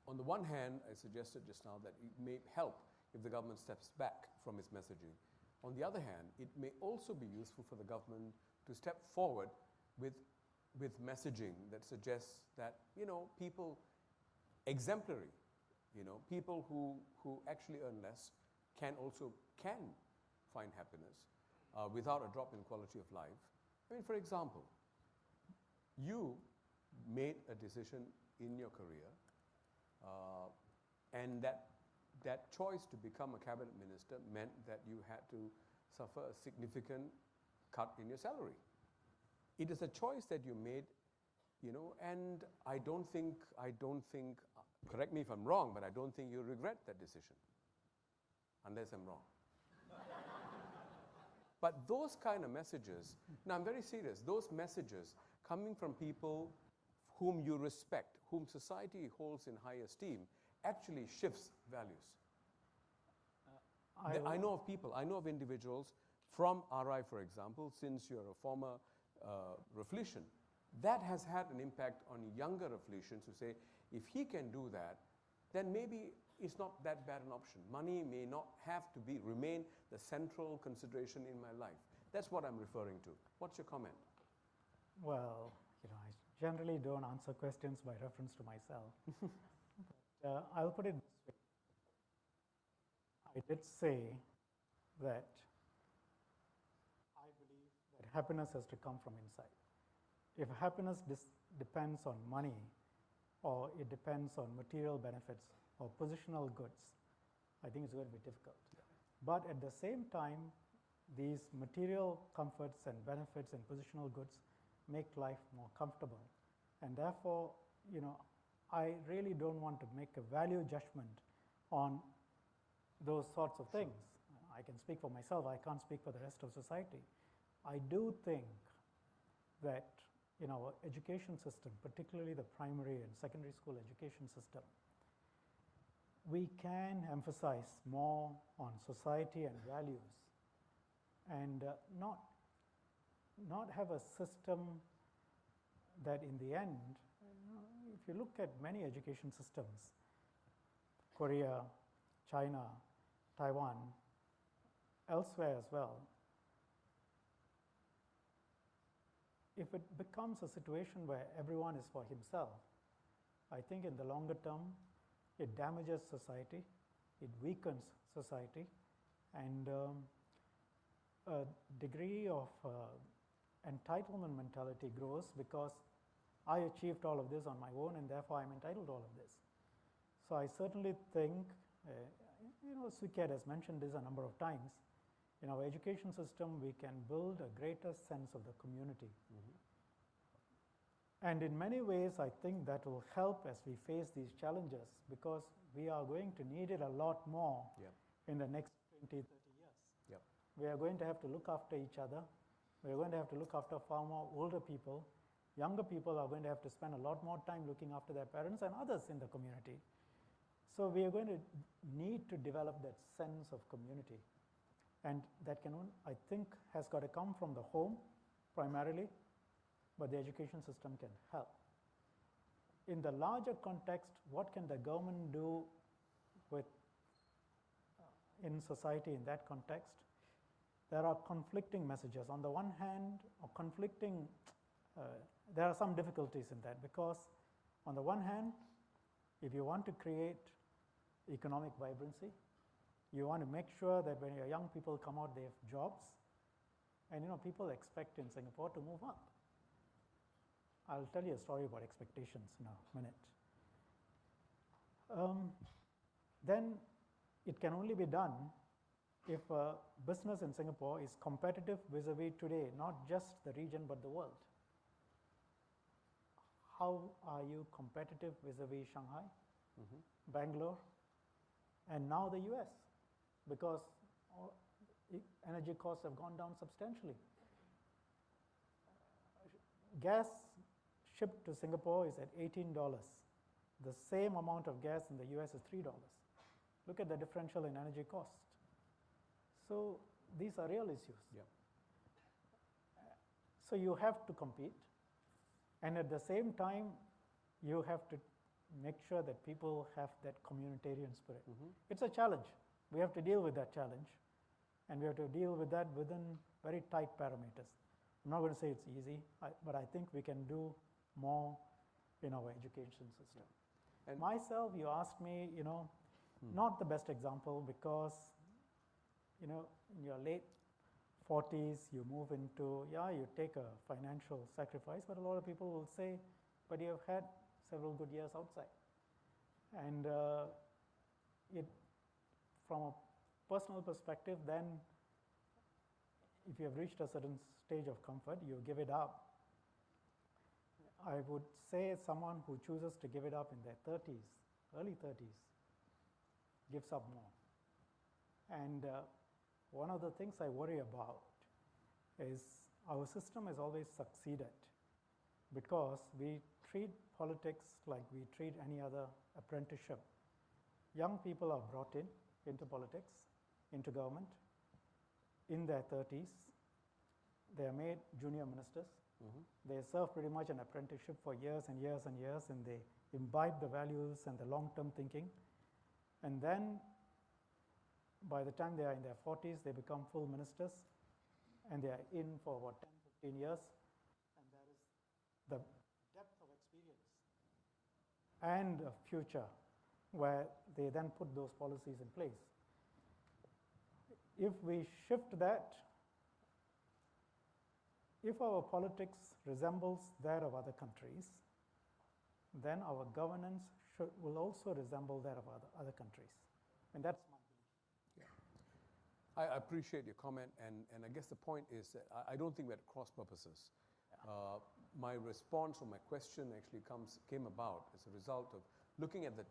on the one hand, I suggested just now that it may help if the government steps back from its messaging. On the other hand, it may also be useful for the government to step forward with messaging that suggests that, people exemplary, people who actually earn less can find happiness without a drop in quality of life. I mean, for example, you made a decision in your career, and that choice to become a cabinet minister meant that you had to suffer a significant cut in your salary. It is a choice that you made, and I don't think, correct me if I'm wrong, but I don't think you regret that decision, unless I'm wrong. But those kind of messages, now I'm very serious, those messages coming from people whom you respect, whom society holds in high esteem, actually shifts values. I know of people, I know of individuals from RI, for example, since you're a former Refletion, that has had an impact on younger Refletians who say, if he can do that, then maybe it's not that bad an option. Money may not have to remain the central consideration in my life. That's what I'm referring to. What's your comment? Well, I generally don't answer questions by reference to myself. I'll put it this way. I did say that I believe that happiness has to come from inside. If happiness depends on money, or it depends on material benefits or positional goods, I think it's going to be difficult. Yeah. But at the same time, these material comforts and benefits and positional goods make life more comfortable. And therefore, I really don't want to make a value judgment on those sorts of things. I can speak for myself, I can't speak for the rest of society. I do think that in our education system, particularly the primary and secondary school education system, we can emphasize more on society and values, and not have a system that in the end, if you look at many education systems, Korea, China, Taiwan, elsewhere as well, if it becomes a situation where everyone is for himself, I think in the longer term, it damages society, it weakens society, and a degree of entitlement mentality grows because I achieved all of this on my own and therefore I'm entitled to all of this. So I certainly think, Suket has mentioned this a number of times, in our education system we can build a greater sense of the community. And in many ways I think that will help as we face these challenges, because we are going to need it a lot more in the next 20, 30 years. Yep. We are going to have to look after each other. We are going to have to look after far more older people. Younger people are going to have to spend a lot more time looking after their parents and others in the community. So we are going to need to develop that sense of community. And that I think, has got to come from the home primarily, but the education system can help. In the larger context, what can the government do with in society in that context? There are conflicting messages. On the one hand, there are some difficulties in that, because on the one hand, if you want to create economic vibrancy, you want to make sure that when your young people come out, they have jobs. And people expect in Singapore to move up. I'll tell you a story about expectations in a minute. Then it can only be done if business in Singapore is competitive vis-a-vis today, not just the region but the world. How are you competitive vis-a-vis Shanghai, Bangalore, and now the US? Because energy costs have gone down substantially. Gas shipped to Singapore is at $18. The same amount of gas in the US is $3. Look at the differential in energy cost. So these are real issues. Yeah. So you have to compete, and at the same time, you have to make sure that people have that communitarian spirit. It's a challenge. We have to deal with that challenge, and we have to deal with that within very tight parameters. I'm not going to say it's easy, but I think we can do more in our education system. Yeah. And myself, you asked me, not the best example, because in your late 40s, you move into, you take a financial sacrifice, but a lot of people will say, but you have had several good years outside. And from a personal perspective, then if you have reached a certain stage of comfort, you give it up. I would say someone who chooses to give it up in their 30s, early 30s, gives up more. And one of the things I worry about is our system has always succeeded because we treat politics like we treat any other apprenticeship. Young people are brought into politics, into government, in their 30s. They are made junior ministers. They serve pretty much an apprenticeship for years and years and years, and they imbibe the values and the long-term thinking. And then by the time they are in their 40s, they become full ministers, and they are in for about 10, 15 years. And there is the depth of experience and a future where they then put those policies in place. If we shift that, if our politics resembles that of other countries, then our governance will also resemble that of other countries. And that's my belief. Yeah. I appreciate your comment, and I guess the point is that I don't think we're at cross purposes. My response or my question actually came about as a result of looking at the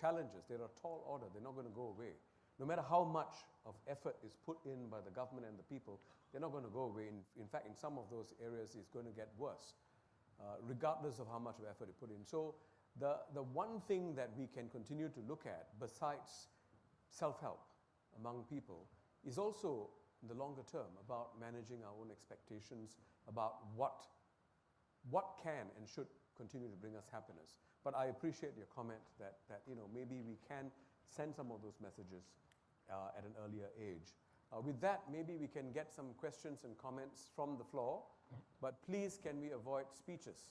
challenges. They're a tall order. They're not going to go away. No matter how much of effort is put in by the government and the people, they're not going to go away. In fact, in some of those areas, it's going to get worse, regardless of how much of effort you put in. So the one thing that we can continue to look at, besides self-help among people, is also in the longer term about managing our own expectations about what can and should continue to bring us happiness. But I appreciate your comment that maybe we can send some of those messages at an earlier age. With that, maybe we can get some questions and comments from the floor, but please can we avoid speeches?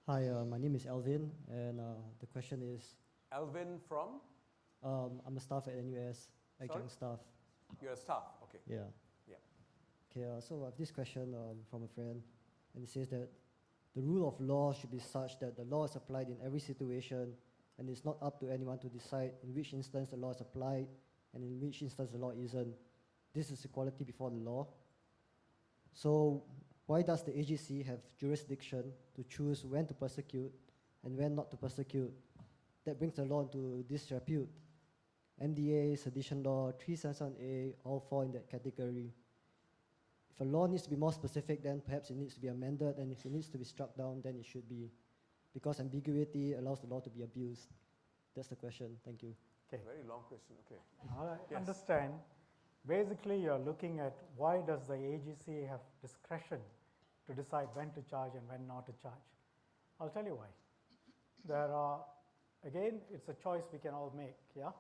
Hi, my name is Alvin, and the question is, Alvin from? I'm a staff at NUS, adjunct staff. You're a staff, okay. Yeah. Yeah. Okay, so I have this question from a friend, and it says that the rule of law should be such that the law is applied in every situation, and it's not up to anyone to decide in which instance the law is applied and in which instance the law isn't. This is equality before the law. So why does the AGC have jurisdiction to choose when to persecute and when not to persecute? That brings the law into disrepute. MDA, sedition law, 377A, all fall in that category. If a law needs to be more specific, then perhaps it needs to be amended, and if it needs to be struck down, then it should be, because ambiguity allows the law to be abused. That's the question. Thank you. Okay. Very long question, okay. I Yes. understand. Basically, you're looking at why does the AGC have discretion to decide when to charge and when not to charge. I'll tell you why. There are, again, it's a choice we can all make, yeah?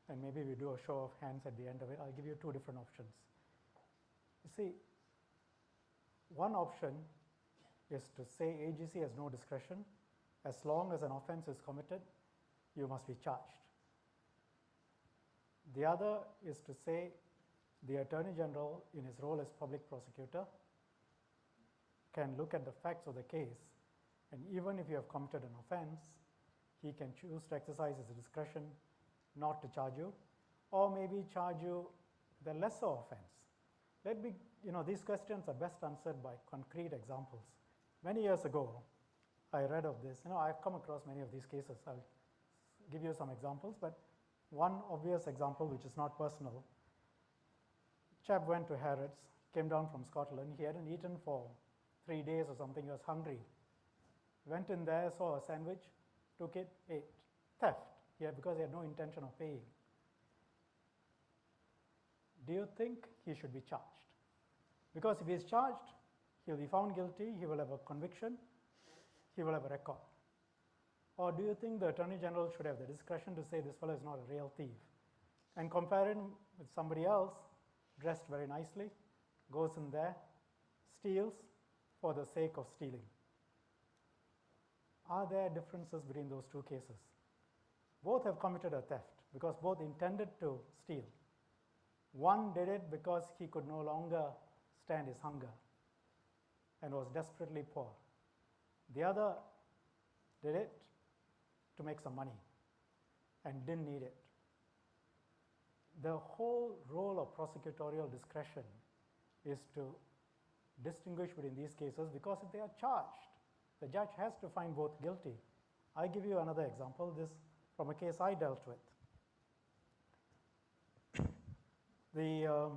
And maybe we do a show of hands at the end of it. I'll give you two different options. You see, one option is to say AGC has no discretion. As long as an offense is committed, you must be charged. The other is to say the Attorney General, in his role as public prosecutor, can look at the facts of the case, and even if you have committed an offense, he can choose to exercise his discretion not to charge you, or maybe charge you the lesser offense. Let me, these questions are best answered by concrete examples. Many years ago, I read of this. I've come across many of these cases. I'll give you some examples, but one obvious example, which is not personal, chap went to Harrods, came down from Scotland. He hadn't eaten for 3 days or something. He was hungry. Went in there, saw a sandwich, took it, ate. Theft, because he had no intention of paying. Do you think he should be charged? Because if he is charged, he'll be found guilty, he will have a conviction, he will have a record. Or do you think the Attorney General should have the discretion to say this fellow is not a real thief, and compare him with somebody else, dressed very nicely, goes in there, steals for the sake of stealing? Are there differences between those two cases? Both have committed a theft because both intended to steal. One did it because he could no longer stand his hunger and was desperately poor. The other did it to make some money and didn't need it. The whole role of prosecutorial discretion is to distinguish between these cases, because if they are charged, the judge has to find both guilty. I'll give you another example, this from a case I dealt with. The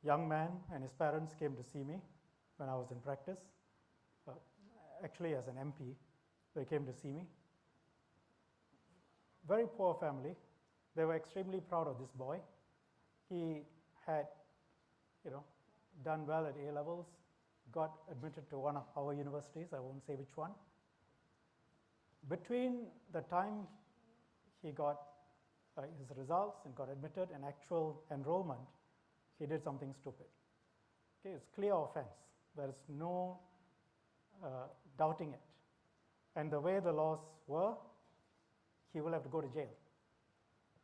young man and his parents came to see me when I was in practice, actually as an MP. They came to see me. Very poor family. They were extremely proud of this boy. He had, done well at A levels, got admitted to one of our universities, I won't say which one. Between the time he got his results and got admitted and actual enrollment, he did something stupid. Okay, it's clear offense. There is no doubting it. And the way the laws were, he will have to go to jail.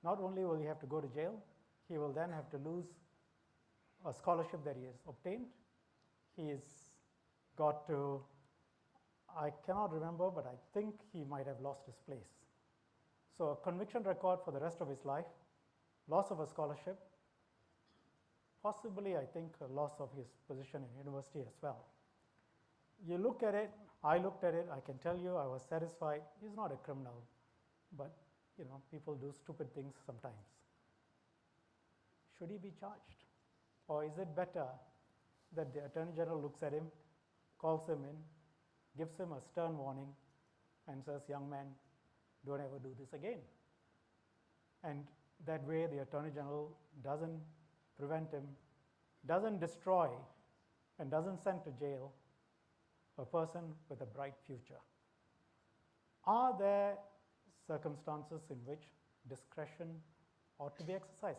Not only will he have to go to jail, he will then have to lose a scholarship that he has obtained. He's got to, I cannot remember, but I think he might have lost his place. So a conviction record for the rest of his life, loss of a scholarship, possibly I think a loss of his position in university as well. You look at it, I looked at it, I can tell you I was satisfied. He's not a criminal, but people do stupid things sometimes. Should he be charged? Or is it better that the Attorney General looks at him, calls him in, gives him a stern warning, and says, young man, don't ever do this again. And that way the Attorney General doesn't prevent him, doesn't destroy, and doesn't send to jail a person with a bright future. Are there circumstances in which discretion ought to be exercised.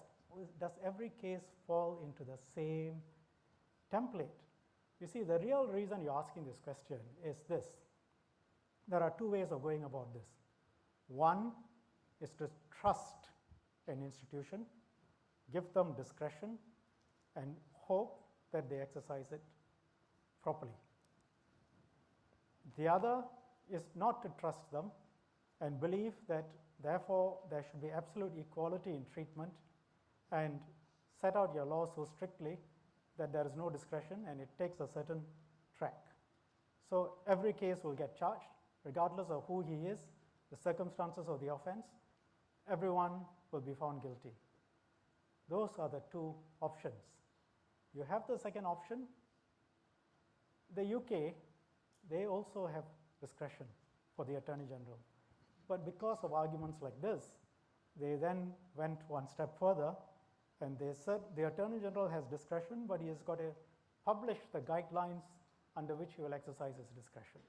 Does every case fall into the same template? You see, the real reason you're asking this question is this. There are two ways of going about this. One is to trust an institution, give them discretion, and hope that they exercise it properly. The other is not to trust them and believe that therefore there should be absolute equality in treatment and set out your law so strictly that there is no discretion and it takes a certain track. So every case will get charged, regardless of who he is, the circumstances of the offense, everyone will be found guilty. Those are the two options. You have the second option. The UK, they also have discretion for the Attorney General. But because of arguments like this, they then went one step further and they said the Attorney General has discretion, but he has got to publish the guidelines under which he will exercise his discretion.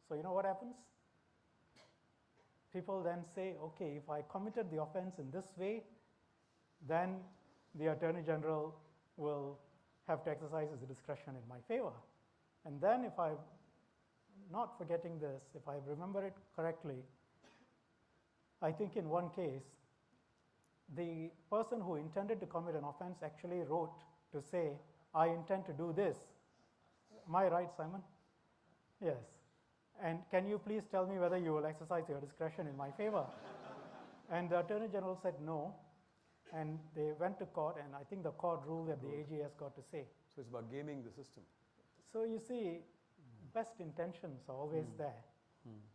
So you know what happens? People then say, okay, if I committed the offense in this way, then the Attorney General will have to exercise his discretion in my favor. And then if I'm not forgetting this, if I remember it correctly, I think in one case, the person who intended to commit an offense actually wrote to say, I intend to do this. Am I right, Simon? Yes. And can you please tell me whether you will exercise your discretion in my favor? And the Attorney General said no. And they went to court, and I think the court ruled that the AG has got to say. So it's about gaming the system. So you see, best intentions are always there,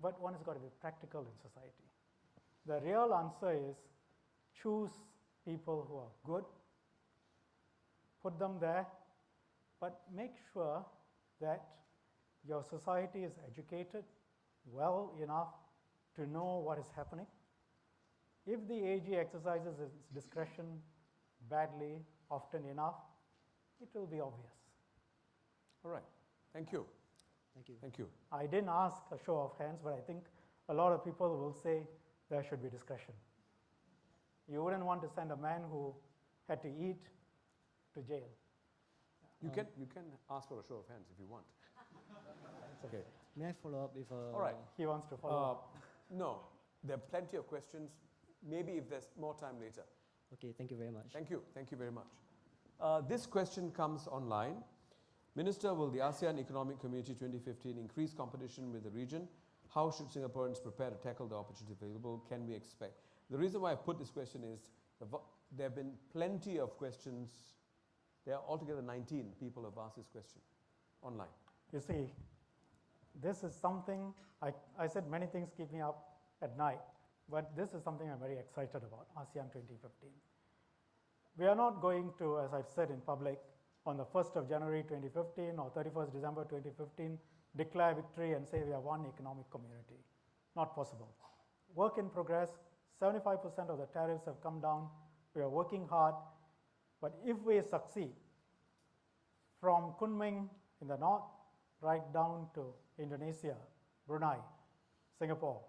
but one has got to be practical in society. The real answer is choose people who are good, put them there, but make sure that your society is educated well enough to know what is happening. If the AG exercises its discretion badly, often enough, it will be obvious. All right. Thank you. Thank you. Thank you. I didn't ask a show of hands, but I think a lot of people will say there should be discretion. You wouldn't want to send a man who had to eat to jail. You can ask for a show of hands if you want. Okay. May I follow up with All right. He wants to follow up. No, there are plenty of questions. Maybe if there's more time later. Okay, thank you very much. Thank you. Thank you very much. This question comes online. Minister, will the ASEAN Economic Community 2015 increase competition with the region? How should Singaporeans prepare to tackle the opportunity available? Can we expect? The reason why I put this question is there have been plenty of questions. There are altogether 19 people have asked this question online. You see, this is something, I said many things keep me up at night, but this is something I'm very excited about, ASEAN 2015. We are not going to, as I've said in public, on the 1st of January 2015 or 31st December 2015, declare victory and say we are one economic community. Not possible. Work in progress, 75% of the tariffs have come down. We are working hard. But if we succeed, from Kunming in the north, right down to Indonesia, Brunei, Singapore,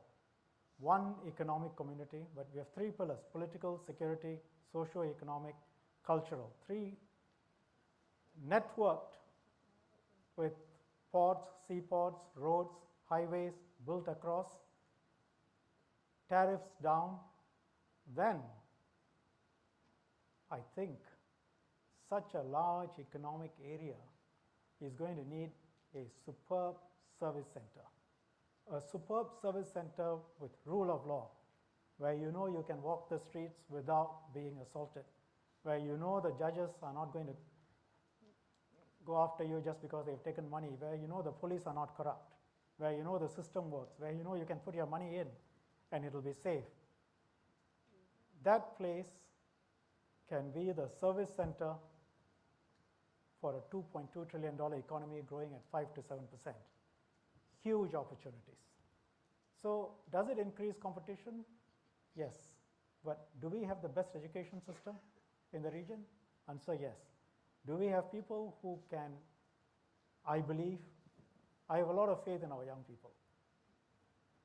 one economic community, but we have three pillars: political, security, socio-economic, cultural. Three networked with ports, seaports, roads, highways built across, tariffs down, then I think such a large economic area is going to need a superb service center. A superb service center with rule of law, where you know you can walk the streets without being assaulted, where you know the judges are not going to go after you just because they've taken money, where you know the police are not corrupt, where you know the system works, where you know you can put your money in and it'll be safe. That place can be the service center for a $2.2 trillion economy growing at 5 to 7%. Huge opportunities. So does it increase competition? Yes. But do we have the best education system in the region? Answer yes. Do we have people who can, I believe, I have a lot of faith in our young people.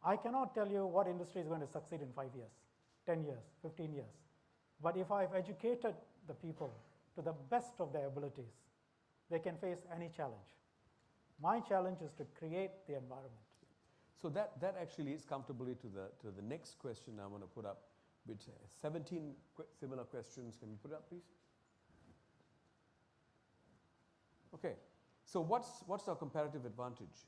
I cannot tell you what industry is going to succeed in 5 years, 10 years, 15 years. But if I've educated the people to the best of their abilities, they can face any challenge. My challenge is to create the environment. So that actually leads comfortably to the next question I want to put up, which 17 similar questions. Can you put it up, please? Okay. So what's our comparative advantage?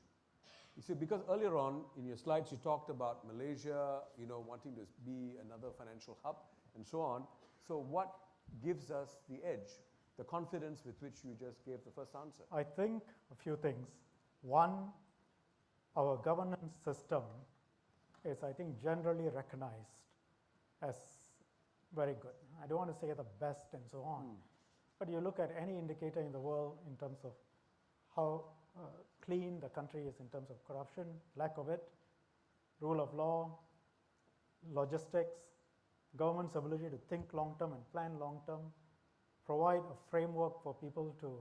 You see, because earlier on in your slides you talked about Malaysia, wanting to be another financial hub and so on. So what gives us the edge, the confidence with which you just gave the first answer? I think a few things. One, our governance system is, I think, generally recognized as very good. I don't want to say the best and so on, but you look at any indicator in the world in terms of how clean the country is in terms of corruption, lack of it, rule of law, logistics, government's ability to think long-term and plan long-term, provide a framework for people to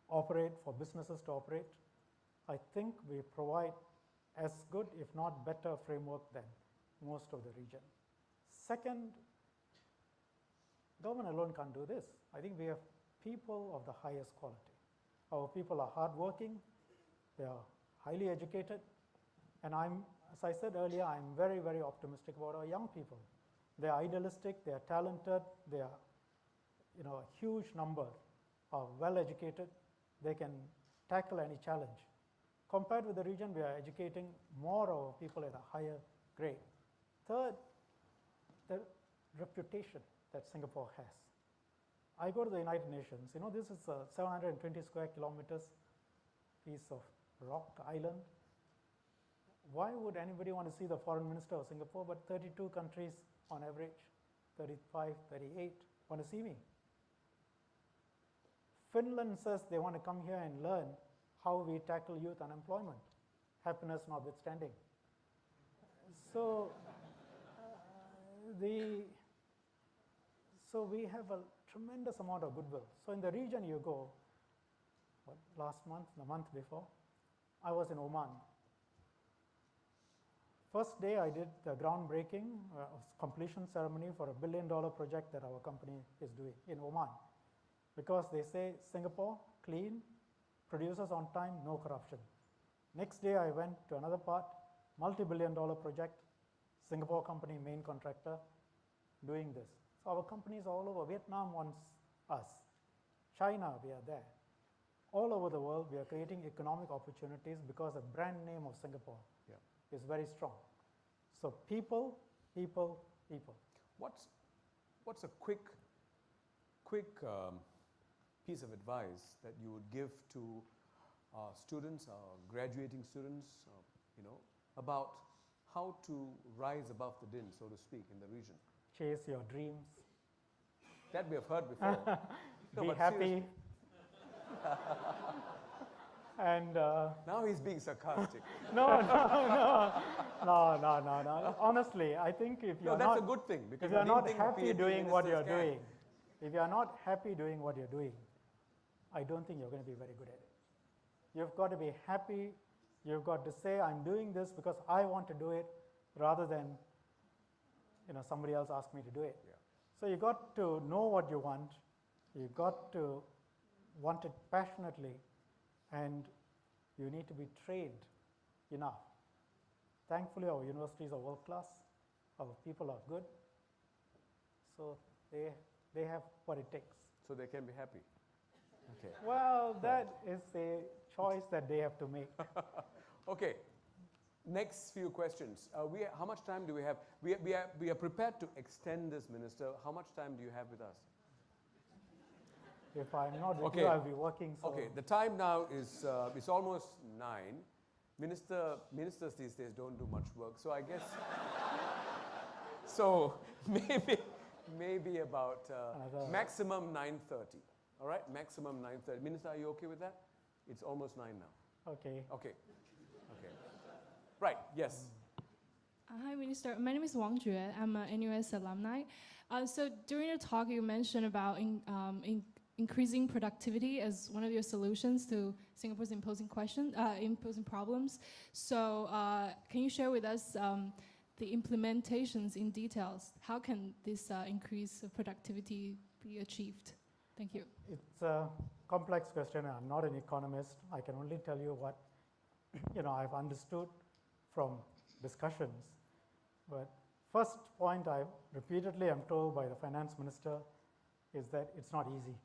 operate, for businesses to operate. I think we provide as good, if not better, framework than most of the region. Second, government alone can't do this. I think we have people of the highest quality. Our people are hardworking, they are highly educated, and as I said earlier, I'm very, very optimistic about our young people. They are idealistic, they are talented, they are, a huge number are well educated, they can tackle any challenge. Compared with the region, we are educating more of our people at a higher grade. Third, the reputation that Singapore has. I go to the United Nations. This is a 720 square kilometers piece of rock island. Why would anybody want to see the foreign minister of Singapore? But 32 countries on average, 35, 38, want to see me. Finland says they want to come here and learn how we tackle youth unemployment, happiness notwithstanding. So, so we have a tremendous amount of goodwill. So in the region you go, last month, the month before, I was in Oman. First day I did the groundbreaking completion ceremony for $1 billion project that our company is doing in Oman. Because they say Singapore, clean, produces on time, no corruption. Next day I went to another part, multi-billion-dollar project, Singapore company, main contractor, doing this. So our companies all over. Vietnam wants us. China, we are there. All over the world, we are creating economic opportunities because the brand name of Singapore is very strong. So people, people, people. What's a quick piece of advice that you would give to students, graduating students, about how to rise above the din, so to speak, in the region? Chase your dreams. That we have heard before. Be happy. And now he's being sarcastic. No. Honestly, I think if you're that's a good thing, because if you're not happy doing what you're doing, if you're not happy doing what you're doing, I don't think you're going to be very good at it. You've got to be happy. You've got to say, I'm doing this because I want to do it, rather than somebody else asked me to do it. Yeah. So you got to know what you want. You got to want it passionately, and you need to be trained enough. Thankfully, our universities are world class. Our people are good. So they have what it takes. So they can be happy. Okay. Well, that is a choice that they have to make. Okay. Next few questions. How much time do we have? We are prepared to extend this, Minister. How much time do you have with us? If I'm not with you, I'll be working. So. Okay. The time now is it's almost 9. Ministers these days don't do much work, so I guess. So maybe about maximum 9:30. All right, maximum 9:30. Minister, are you okay with that? It's almost 9 now. Okay. Okay. Right, yes. Hi, Minister. My name is Wang Jue. I'm an NUS alumni. So during your talk, you mentioned about increasing productivity as one of your solutions to Singapore's imposing problems. So can you share with us the implementations in details. How can this increase of productivity be achieved? Thank you. It's a complex question. I'm not an economist. I can only tell you what I've understood from discussions. But first point I repeatedly am told by the finance minister is that it's not easy.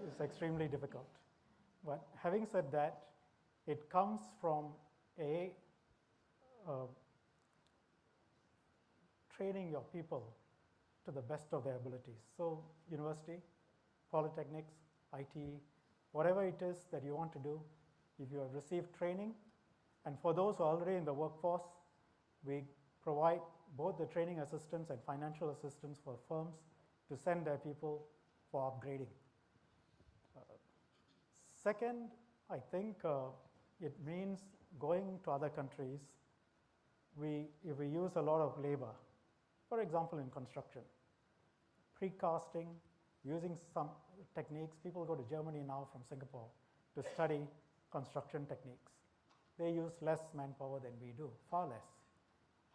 It's extremely difficult. But having said that, it comes from training your people to the best of their abilities. So university, polytechnics, IT, whatever it is that you want to do, if you have received training, and for those who are already in the workforce, we provide both the training assistance and financial assistance for firms to send their people for upgrading. Second, I think it means going to other countries. If we use a lot of labor, for example, in construction, precasting, using some techniques. People go to Germany now from Singapore to study construction techniques. They use less manpower than we do, far less.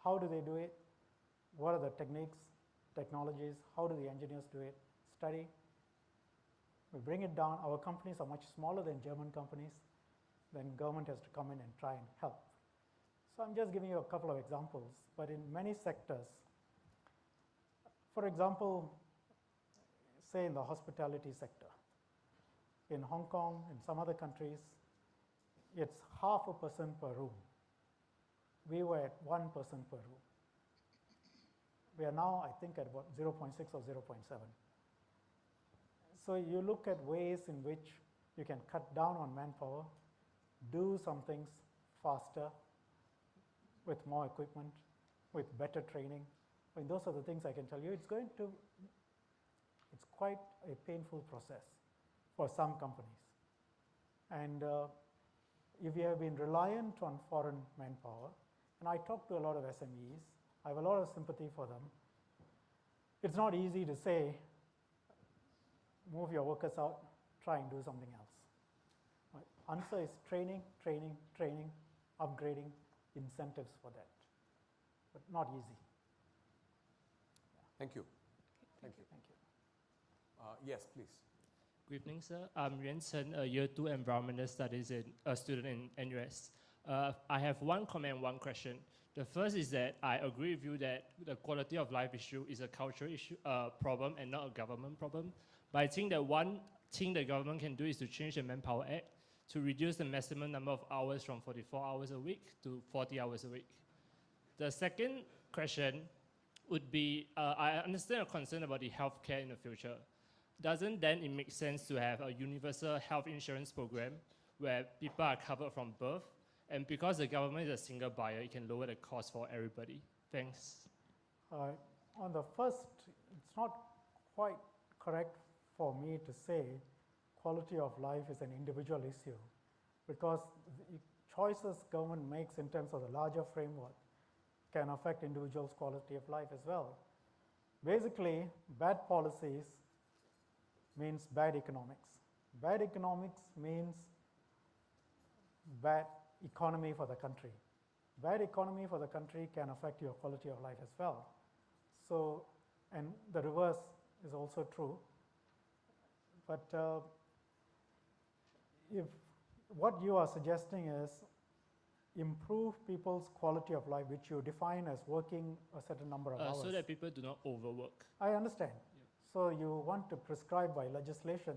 How do they do it? What are the techniques, technologies? How do the engineers do it? Study. We bring it down. Our companies are much smaller than German companies. Then government has to come in and try and help. So I'm just giving you a couple of examples. But in many sectors, for example, say in the hospitality sector, in Hong Kong, in some other countries, it's 0.5% per room. We were at 1% per room. We are now, I think, at about 0.6 or 0.7. So you look at ways in which you can cut down on manpower, do some things faster, with more equipment, with better training. I mean, those are the things I can tell you. It's quite a painful process for some companies. And if you have been reliant on foreign manpower, and I talk to a lot of SMEs, I have a lot of sympathy for them. It's not easy to say, move your workers out, try and do something else. Right? Answer is training, training, training, upgrading, incentives for that. But not easy. Thank you. Thank you. Thank you. Yes, please. Good evening, sir. I'm Yuan Chen, a Year 2 Environmental Studies student in NUS. I have one comment and one question. The first is that I agree with you that the quality of life issue is a cultural issue, problem and not a government problem. But I think that one thing the government can do is to change the Manpower Act to reduce the maximum number of hours from 44 hours a week to 40 hours a week. The second question would be, I understand your concern about the healthcare in the future. Doesn't then it make sense to have a universal health insurance program where people are covered from birth? And because the government is a single buyer, it can lower the cost for everybody. Thanks. On the first, it's not quite correct for me to say quality of life is an individual issue, because the choices government makes in terms of the larger framework can affect individuals' quality of life as well. Basically, bad policies means bad economics. Bad economics means bad economy for the country. Bad economy for the country can affect your quality of life as well. So, and the reverse is also true. But if what you are suggesting is improve people's quality of life, which you define as working a certain number of hours. So that people do not overwork. I understand. Yeah. So you want to prescribe by legislation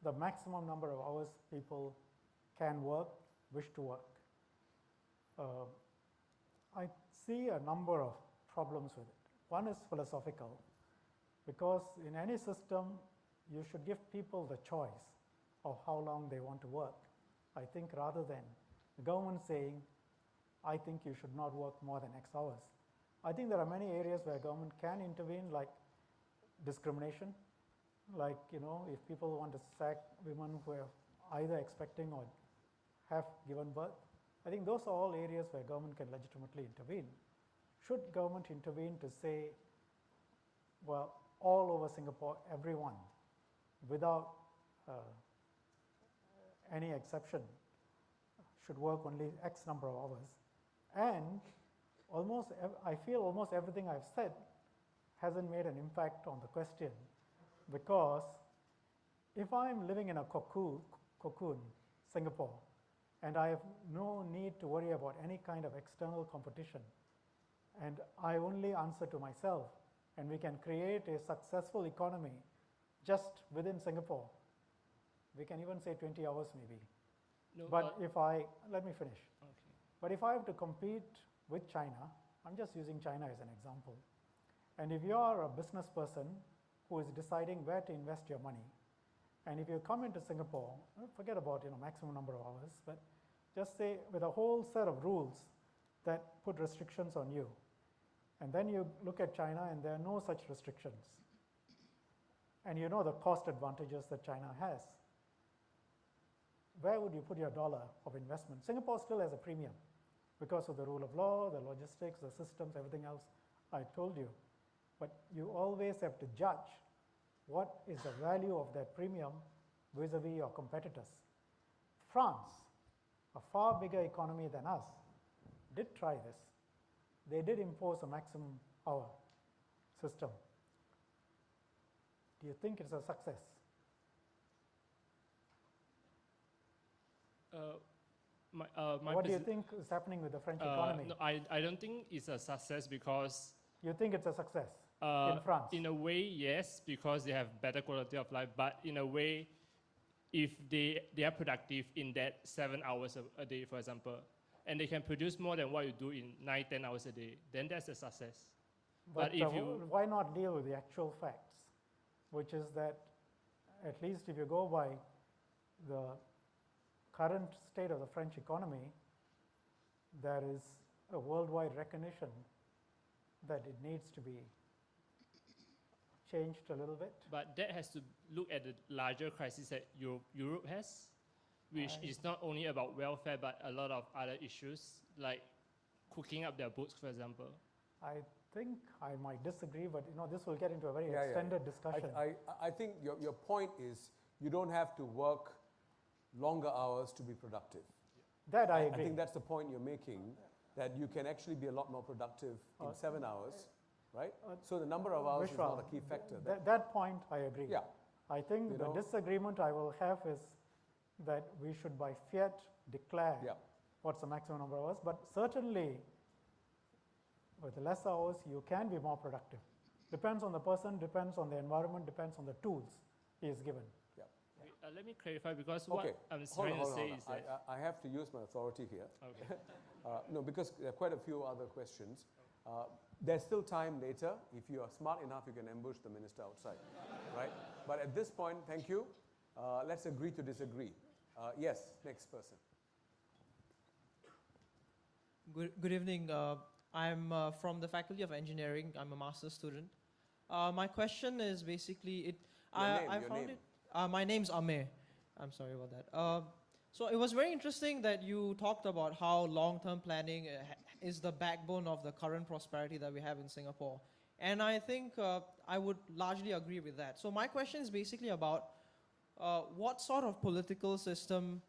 the maximum number of hours people can work, wish to work. I see a number of problems with it. One is philosophical, because in any system, you should give people the choice of how long they want to work. I think rather than the government saying, I think you should not work more than X hours. I think there are many areas where government can intervene, like discrimination, like, if people want to sack women who are either expecting or have given birth. I think those are all areas where government can legitimately intervene. Should government intervene to say, well, all over Singapore, everyone, without any exception, should work only X number of hours, and I feel almost everything I've said hasn't made an impact on the question, because if I'm living in a cocoon, Singapore, and I have no need to worry about any kind of external competition, and I only answer to myself, and we can create a successful economy just within Singapore. We can even say 20 hours maybe. No, But let me finish. okay. But if I have to compete with China, I'm just using China as an example. And if you're a business person who is deciding where to invest your money, and if you come into Singapore, forget about maximum number of hours, but just say with a whole set of rules that put restrictions on you, and then you look at China and there are no such restrictions, and you know the cost advantages that China has, where would you put your dollar of investment? Singapore still has a premium because of the rule of law, the logistics, the systems, everything else I told you. But you always have to judge what is the value of that premium vis-a-vis your competitors. France, a far bigger economy than us, did try this. They did impose a maximum hour system. Do you think it's a success? What do you think is happening with the French economy? No, I don't think it's a success because You think it's a success in France? in a way, yes, because they have better quality of life. But in a way, if they are productive in that 7 hours a day, for example, and they can produce more than what you do in 9-10 hours a day, then that's a success. But if you why not deal with the actual facts, which is that at least if you go by the current state of the French economy, there is a worldwide recognition that it needs to be changed a little bit. But that has to look at the larger crisis that Europe has, which is not only about welfare, but a lot of other issues, like cooking up their books, for example. I think I might disagree, but this will get into a very extended discussion. I think your point is you don't have to work longer hours to be productive. That I agree. I think that's the point you're making, that you can actually be a lot more productive in 7 hours, right? So the number of hours is Vishwa, not a key factor. That point I agree. Yeah. I think the disagreement I will have is that we should by fiat declare what's the maximum number of hours, but certainly with less hours you can be more productive. Depends on the person, depends on the environment, depends on the tools he is given. Let me clarify, because what I'm trying to say is that I have to use my authority here. Okay. No, because there are quite a few other questions. There's still time later. If you are smart enough, you can ambush the minister outside, right? But at this point, thank you. Let's agree to disagree. Yes, next person. Good evening. I'm from the Faculty of Engineering. I'm a master's student. My question is basically, my name's Amir. I'm sorry about that. So it was very interesting that you talked about how long-term planning is the backbone of the current prosperity that we have in Singapore. And I think I would largely agree with that. So my question is basically about what sort of political system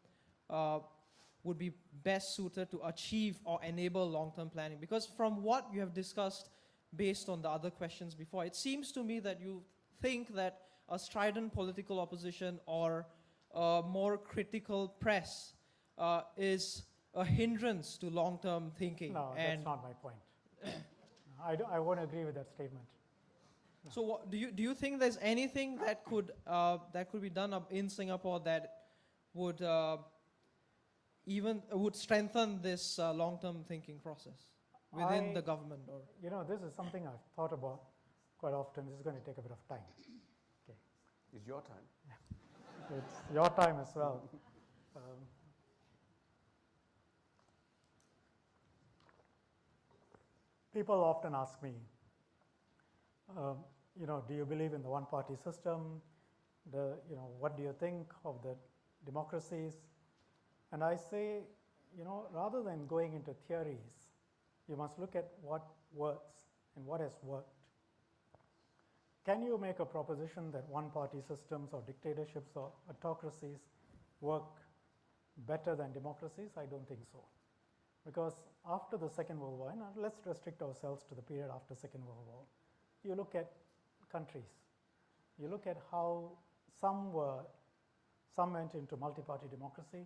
would be best suited to achieve or enable long-term planning? Because from what you have discussed based on the other questions before, it seems to me that you think that a strident political opposition or a more critical press is a hindrance to long-term thinking. No, that's not my point. I won't agree with that statement. No. So do you think there's anything that could be done up in Singapore that would would strengthen this long-term thinking process within the government? Or this is something I've thought about quite often. This is going to take a bit of time. Okay. It's your time. It's your time as well. People often ask me, do you believe in the one-party system? What do you think of the democracies? And I say, rather than going into theories, you must look at what works and what has worked. Can you make a proposition that one-party systems or dictatorships or autocracies work better than democracies? I don't think so. Because after the Second World War, and let's restrict ourselves to the period after Second World War, you look at countries. You look at how some went into multi-party democracy,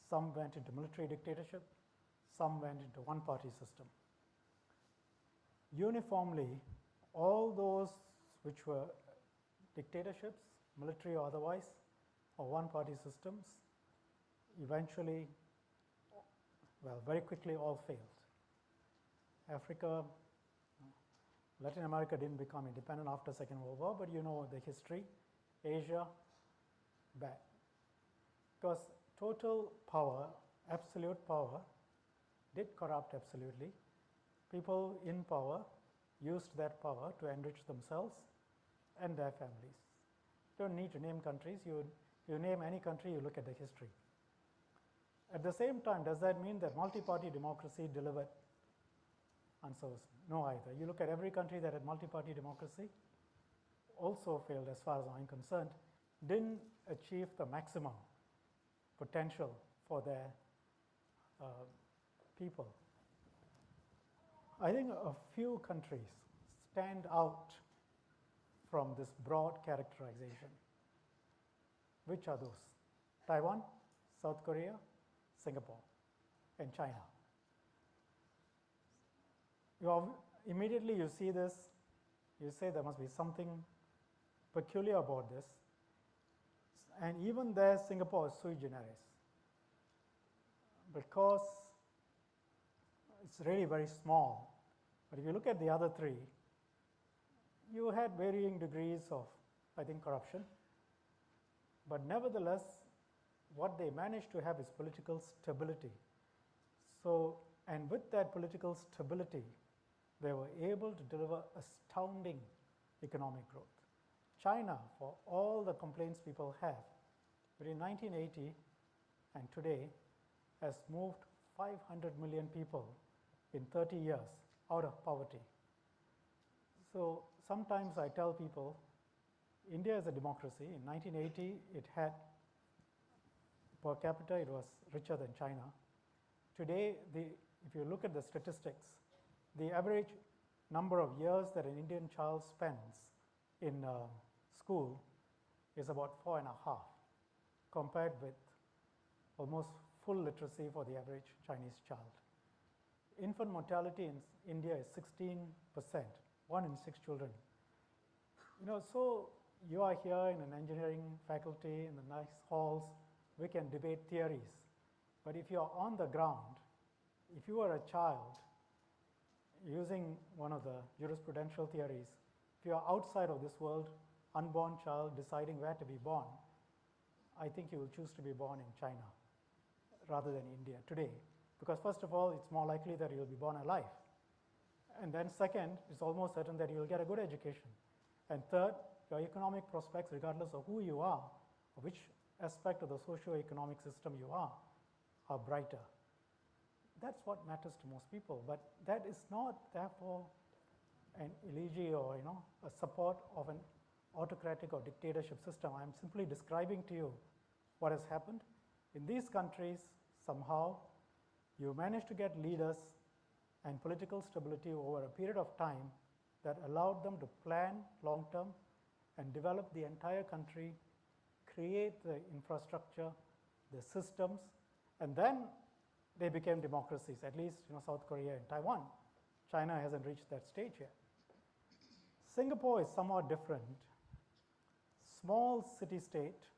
some went into military dictatorship, some went into one-party system. Uniformly, all those which were dictatorships, military or otherwise, or one-party systems, eventually, well, very quickly all failed. Africa, Latin America didn't become independent after Second World War, but you know the history. Asia, bad. Because total power, absolute power, did corrupt absolutely. People in power used that power to enrich themselves and their families. You don't need to name countries. You name any country, you look at the history. At the same time, does that mean that multi-party democracy delivered answers? No, either. You look at every country that had multi-party democracy, also failed as far as I'm concerned, didn't achieve the maximum potential for their people. I think a few countries stand out from this broad characterization. Which are those? Taiwan, South Korea, Singapore, and China. Immediately you see this, you say there must be something peculiar about this. And even there, Singapore is sui generis, because it's really very small. But if you look at the other three, you had varying degrees of, I think, corruption. But nevertheless, what they managed to have is political stability. So, and with that political stability, they were able to deliver astounding economic growth. China, for all the complaints people have, between 1980 and today, has moved 500 million people in 30 years out of poverty. So sometimes I tell people, India is a democracy. In 1980, it had, per capita, it was richer than China. Today, if you look at the statistics, the average number of years that an Indian child spends in school is about 4.5, compared with almost full literacy for the average Chinese child. Infant mortality in India is 16%, 1 in 6 children. So you are here in an engineering faculty, in the nice halls, we can debate theories. But if you are on the ground, if you are a child, using one of the jurisprudential theories, if you are outside of this world, unborn child deciding where to be born, I think you will choose to be born in China rather than India today. Because first of all, it's more likely that you will be born alive. And then second, it's almost certain that you will get a good education. And third, your economic prospects, regardless of who you are, or which aspect of the socio-economic system you are brighter. That's what matters to most people. But that is not, therefore, an elegy or a support of an autocratic or dictatorship system. I'm simply describing to you what has happened. In these countries, somehow, you managed to get leaders and political stability over a period of time that allowed them to plan long-term and develop the entire country, create the infrastructure, the systems, and then they became democracies, at least South Korea and Taiwan. China hasn't reached that stage yet. Singapore is somewhat different. Small city-state,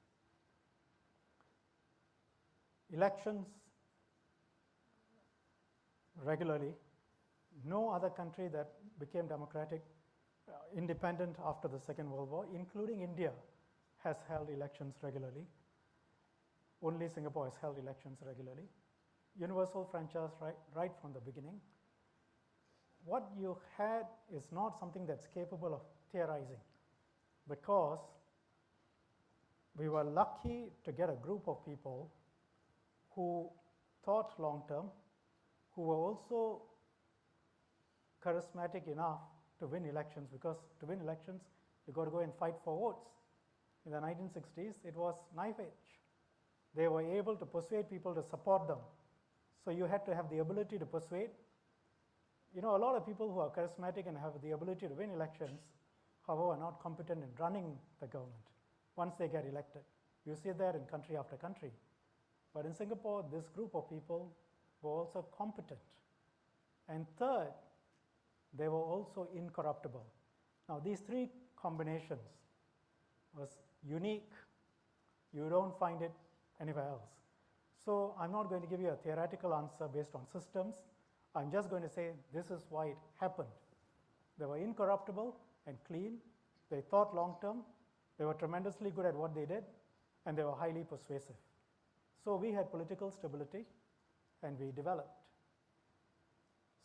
elections regularly. No other country that became democratic, independent after the Second World War, including India, has held elections regularly. Only Singapore has held elections regularly. Universal franchise right from the beginning. What you had is not something that's capable of theorizing, because we were lucky to get a group of people who thought long-term, who were also charismatic enough to win elections, because to win elections, you got to go and fight for votes. In the 1960s, it was knife edge. They were able to persuade people to support them. So you had to have the ability to persuade. You know, a lot of people who are charismatic and have the ability to win elections, however, are not competent in running the government once they get elected. You see that in country after country. But in Singapore, this group of people were also competent. And third, they were also incorruptible. Now, these three combinations was unique. You don't find it anywhere else. So I'm not going to give you a theoretical answer based on systems. I'm just going to say this is why it happened. They were incorruptible and clean. They thought long term. They were tremendously good at what they did, and they were highly persuasive. So we had political stability, and we developed.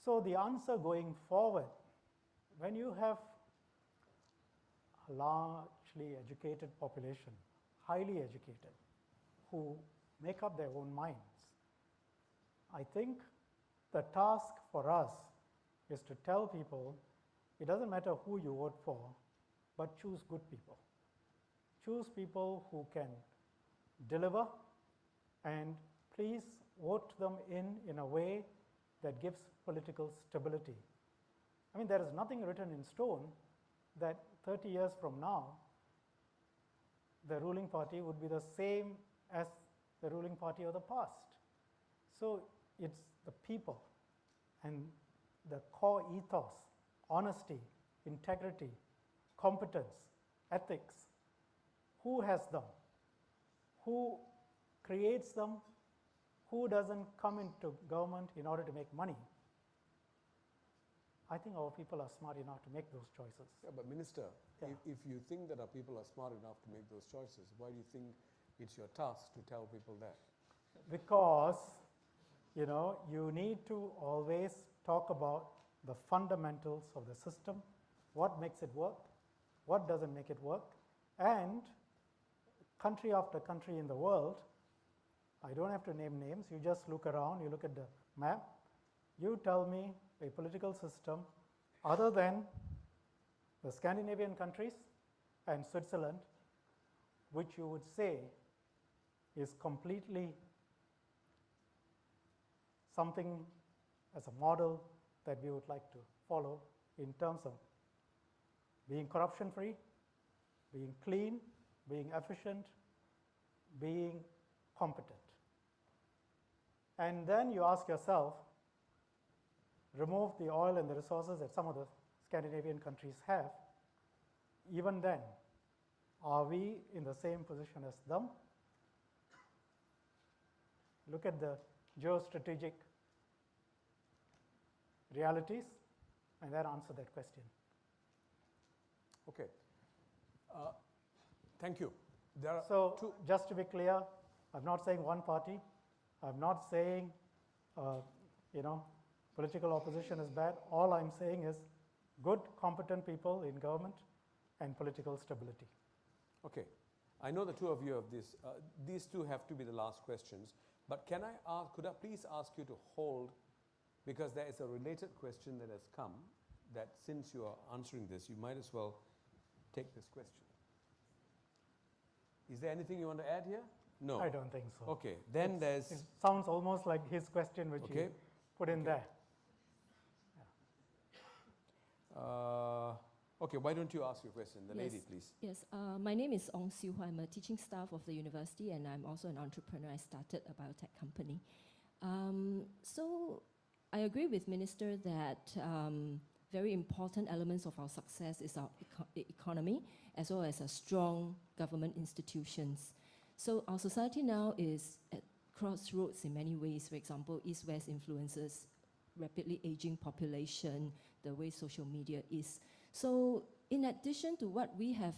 So the answer going forward, when you have a largely educated population, highly educated, who make up their own minds, I think the task for us is to tell people it doesn't matter who you vote for, but choose good people. Choose people who can deliver, and please vote them in a way that gives political stability. I mean, there is nothing written in stone that 30 years from now, the ruling party would be the same as the ruling party of the past. So it's the people and the core ethos, honesty, integrity, competence, ethics. Who has them? Who creates them? Who doesn't come into government in order to make money? I think our people are smart enough to make those choices. Yeah, but Minister, Yeah. if you think that our people are smart enough to make those choices, why do you think it's your task to tell people that? Because, you know, you need to always talk about the fundamentals of the system, what makes it work, what doesn't make it work, and country after country in the world, I don't have to name names, you just look around, you look at the map, you tell me a political system other than the Scandinavian countries and Switzerland, which you would say is completely something as a model that we would like to follow in terms of being corruption free, being clean, being efficient, being competent. And then you ask yourself, remove the oil and the resources that some of the Scandinavian countries have, even then, are we in the same position as them? Look at the geostrategic realities, and that answer that question. Okay. Thank you. There are So just to be clear, I'm not saying one party. I'm not saying, political opposition is bad. All I'm saying is good, competent people in government and political stability. Okay. I know the two of you have this. These two have to be the last questions. But could I please ask you to hold, because there is a related question that has come, that since you are answering this, you might as well take this question. Is there anything you want to add here? No. I don't think so. Okay. Then there's... It sounds almost like his question, which Okay. he put in there. Okay, why don't you ask your question? The lady, Yes. please. Yes, my name is Ong Siu Hua. I'm a teaching staff of the university, and I'm also an entrepreneur. I started a biotech company. So I agree with Minister that very important elements of our success is our economy, as well as a strong government institutions. So our society now is at crossroads in many ways. For example, East-West influences, rapidly aging population, the way social media is. So in addition to what we have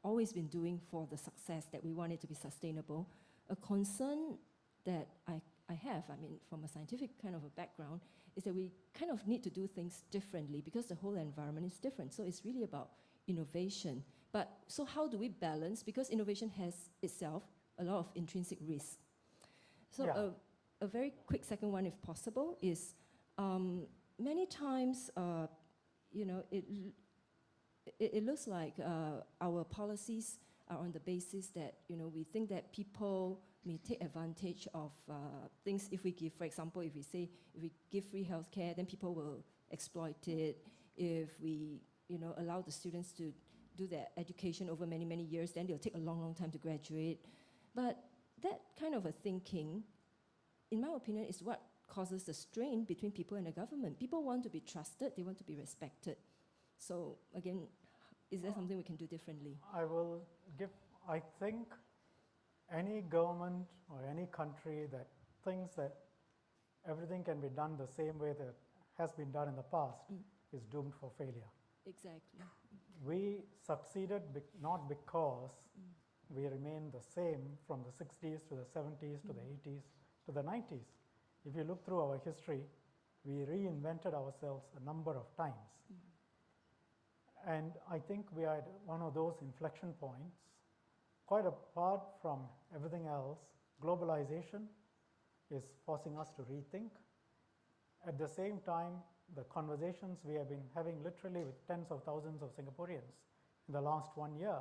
always been doing for the success that we want it to be sustainable, a concern that I have, I mean, from a scientific kind of a background, is that we kind of need to do things differently because the whole environment is different. So it's really about innovation. But so how do we balance? Because innovation has itself a lot of intrinsic risk. So Yeah. a very quick second one, if possible, is many times, it looks like our policies are on the basis that, we think that people may take advantage of things. If we give, for example, if we give free healthcare, then people will exploit it. If we, allow the students to do their education over many, many years, then they'll take a long, long time to graduate. But that kind of a thinking, in my opinion, is what causes the strain between people and the government. People want to be trusted, they want to be respected. So again, is there something we can do differently? I think any government or any country that thinks that everything can be done the same way that has been done in the past is doomed for failure. Exactly. We succeeded not because we remained the same from the 60s to the 70s to the 80s to the 90s. If you look through our history, we reinvented ourselves a number of times. And I think we are at one of those inflection points. Quite apart from everything else, globalization is forcing us to rethink. At the same time, the conversations we have been having literally with tens of thousands of Singaporeans in the last 1 year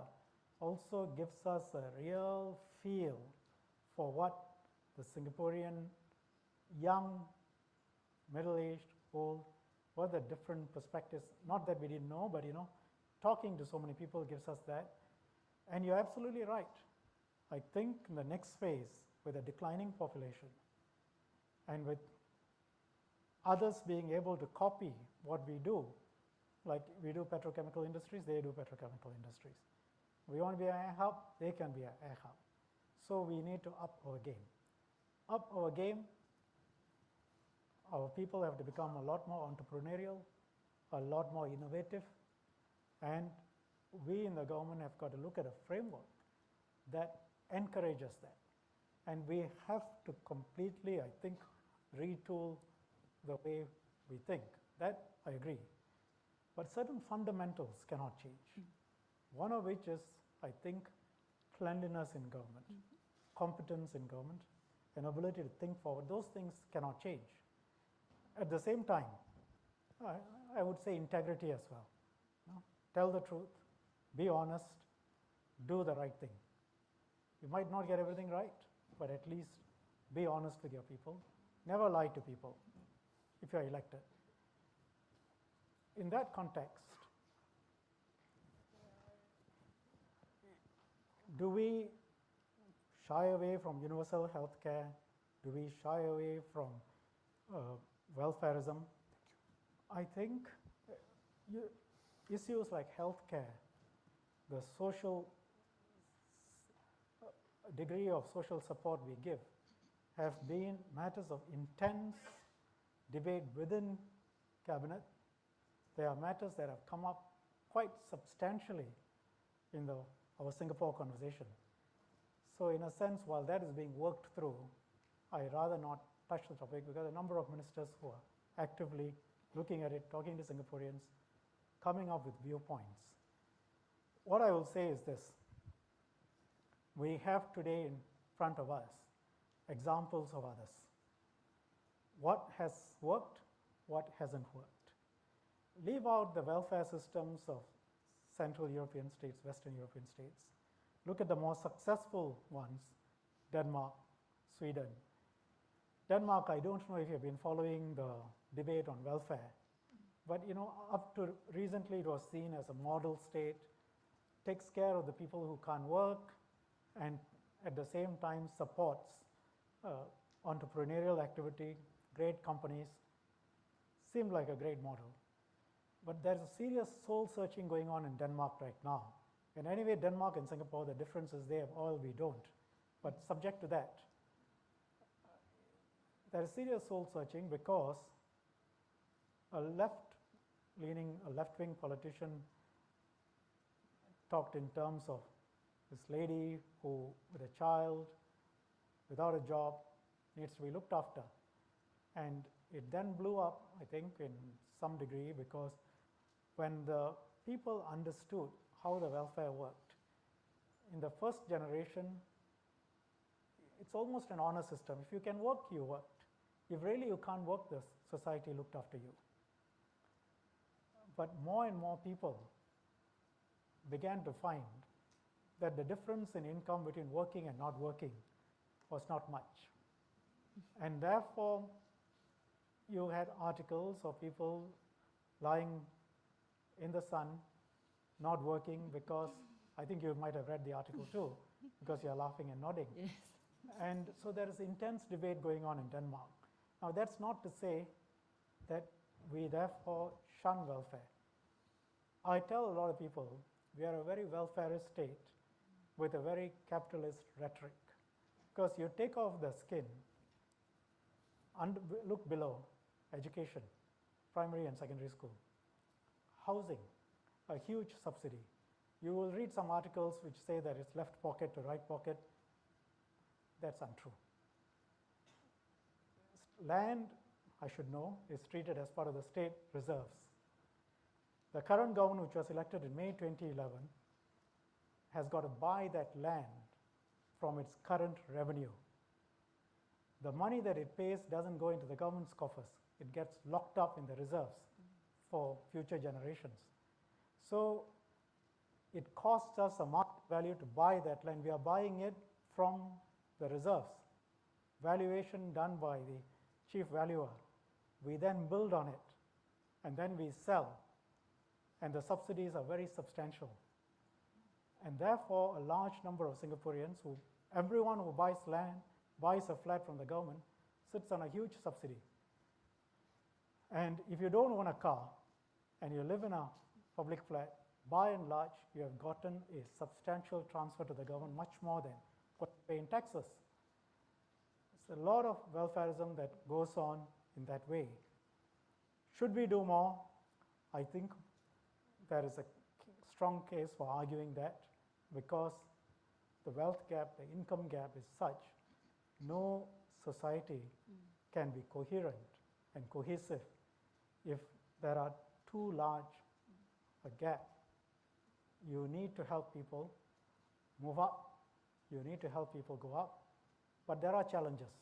also gives us a real feel for what the Singaporean young, middle-aged, old, what the different perspectives, not that we didn't know, but talking to so many people gives us that. And you're absolutely right. I think in the next phase, with a declining population and with others being able to copy what we do, like we do petrochemical industries, they do petrochemical industries. We want to be an air hub, they can be an air hub. So we need to up our game. Up our game, our people have to become a lot more entrepreneurial, a lot more innovative, and we in the government have got to look at a framework that encourages that. And we have to completely, I think, retool the way we think. That I agree. But certain fundamentals cannot change. One of which is, I think, cleanliness in government, competence in government, an ability to think forward. Those things cannot change. At the same time, I would say integrity as well. Tell the truth, be honest, do the right thing. You might not get everything right, but at least be honest with your people. Never lie to people if you're elected. In that context, do we shy away from universal health care? Do we shy away from welfarism? I think issues like health care, the social degree of social support we give, have been matters of intense debate within cabinet. There are matters that have come up quite substantially in our Singapore conversation. So in a sense, while that is being worked through, I'd rather not touch the topic because a number of ministers who are actively looking at it, talking to Singaporeans, coming up with viewpoints. What I will say is this. We have today in front of us examples of others. What has worked, what hasn't worked. Leave out the welfare systems of Central European states, Western European states. Look at the more successful ones, Denmark, Sweden. Denmark, I don't know if you've been following the debate on welfare, but up to recently it was seen as a model state, takes care of the people who can't work, and at the same time supports entrepreneurial activity, great companies. Seemed like a great model. But there's a serious soul searching going on in Denmark right now. And anyway, Denmark and Singapore, the difference is they have oil, we don't. But subject to that, there is serious soul searching because a left-wing politician talked in terms of this lady who, with a child, without a job, needs to be looked after. And it then blew up, I think, in some degree because when the people understood how the welfare worked, in the first generation, it's almost an honor system. If you can work, you worked. If really you can't work, the society looked after you. But more and more people began to find that the difference in income between working and not working was not much. And therefore, you had articles of people lying in the sun, not working because, I think you might have read the article too, because you're laughing and nodding. Yes. And so there is intense debate going on in Denmark. Now that's not to say that we therefore shun welfare. I tell a lot of people, we are a very welfarist state with a very capitalist rhetoric. Because you take off the skin, and look below, education, primary and secondary school, housing, a huge subsidy. You will read some articles which say that it's left pocket to right pocket. That's untrue. Land, I should know, is treated as part of the state reserves. The current government, which was elected in May 2011, has got to buy that land from its current revenue. The money that it pays doesn't go into the government's coffers. It gets locked up in the reserves for future generations. So it costs us a market value to buy that land. We are buying it from the reserves. Valuation done by the chief valuer. We then build on it, and then we sell. And the subsidies are very substantial. And therefore, a large number of Singaporeans, everyone who buys land, buys a flat from the government, sits on a huge subsidy. And if you don't own a car and you live in a public flat, by and large, you have gotten a substantial transfer to the government, much more than what you pay in taxes. There's a lot of welfarism that goes on in that way. Should we do more? I think there is a strong case for arguing that, because the wealth gap, the income gap is such, no society can be coherent and cohesive if there are too large a gap. You need to help people move up. You need to help people go up. But there are challenges.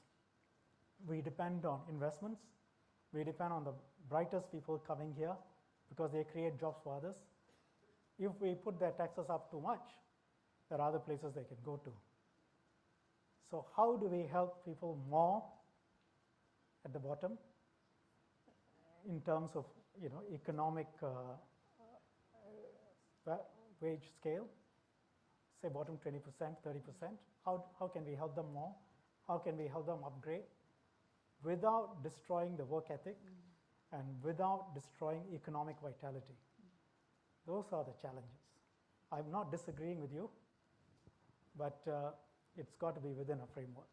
We depend on investments. We depend on the brightest people coming here because they create jobs for others. If we put their taxes up too much, there are other places they can go to. So how do we help people more at the bottom in terms of economic wage scale, say bottom 20%, 30%? How can we help them more? How can we help them upgrade without destroying the work ethic and without destroying economic vitality? Those are the challenges. I'm not disagreeing with you, but it's got to be within a framework.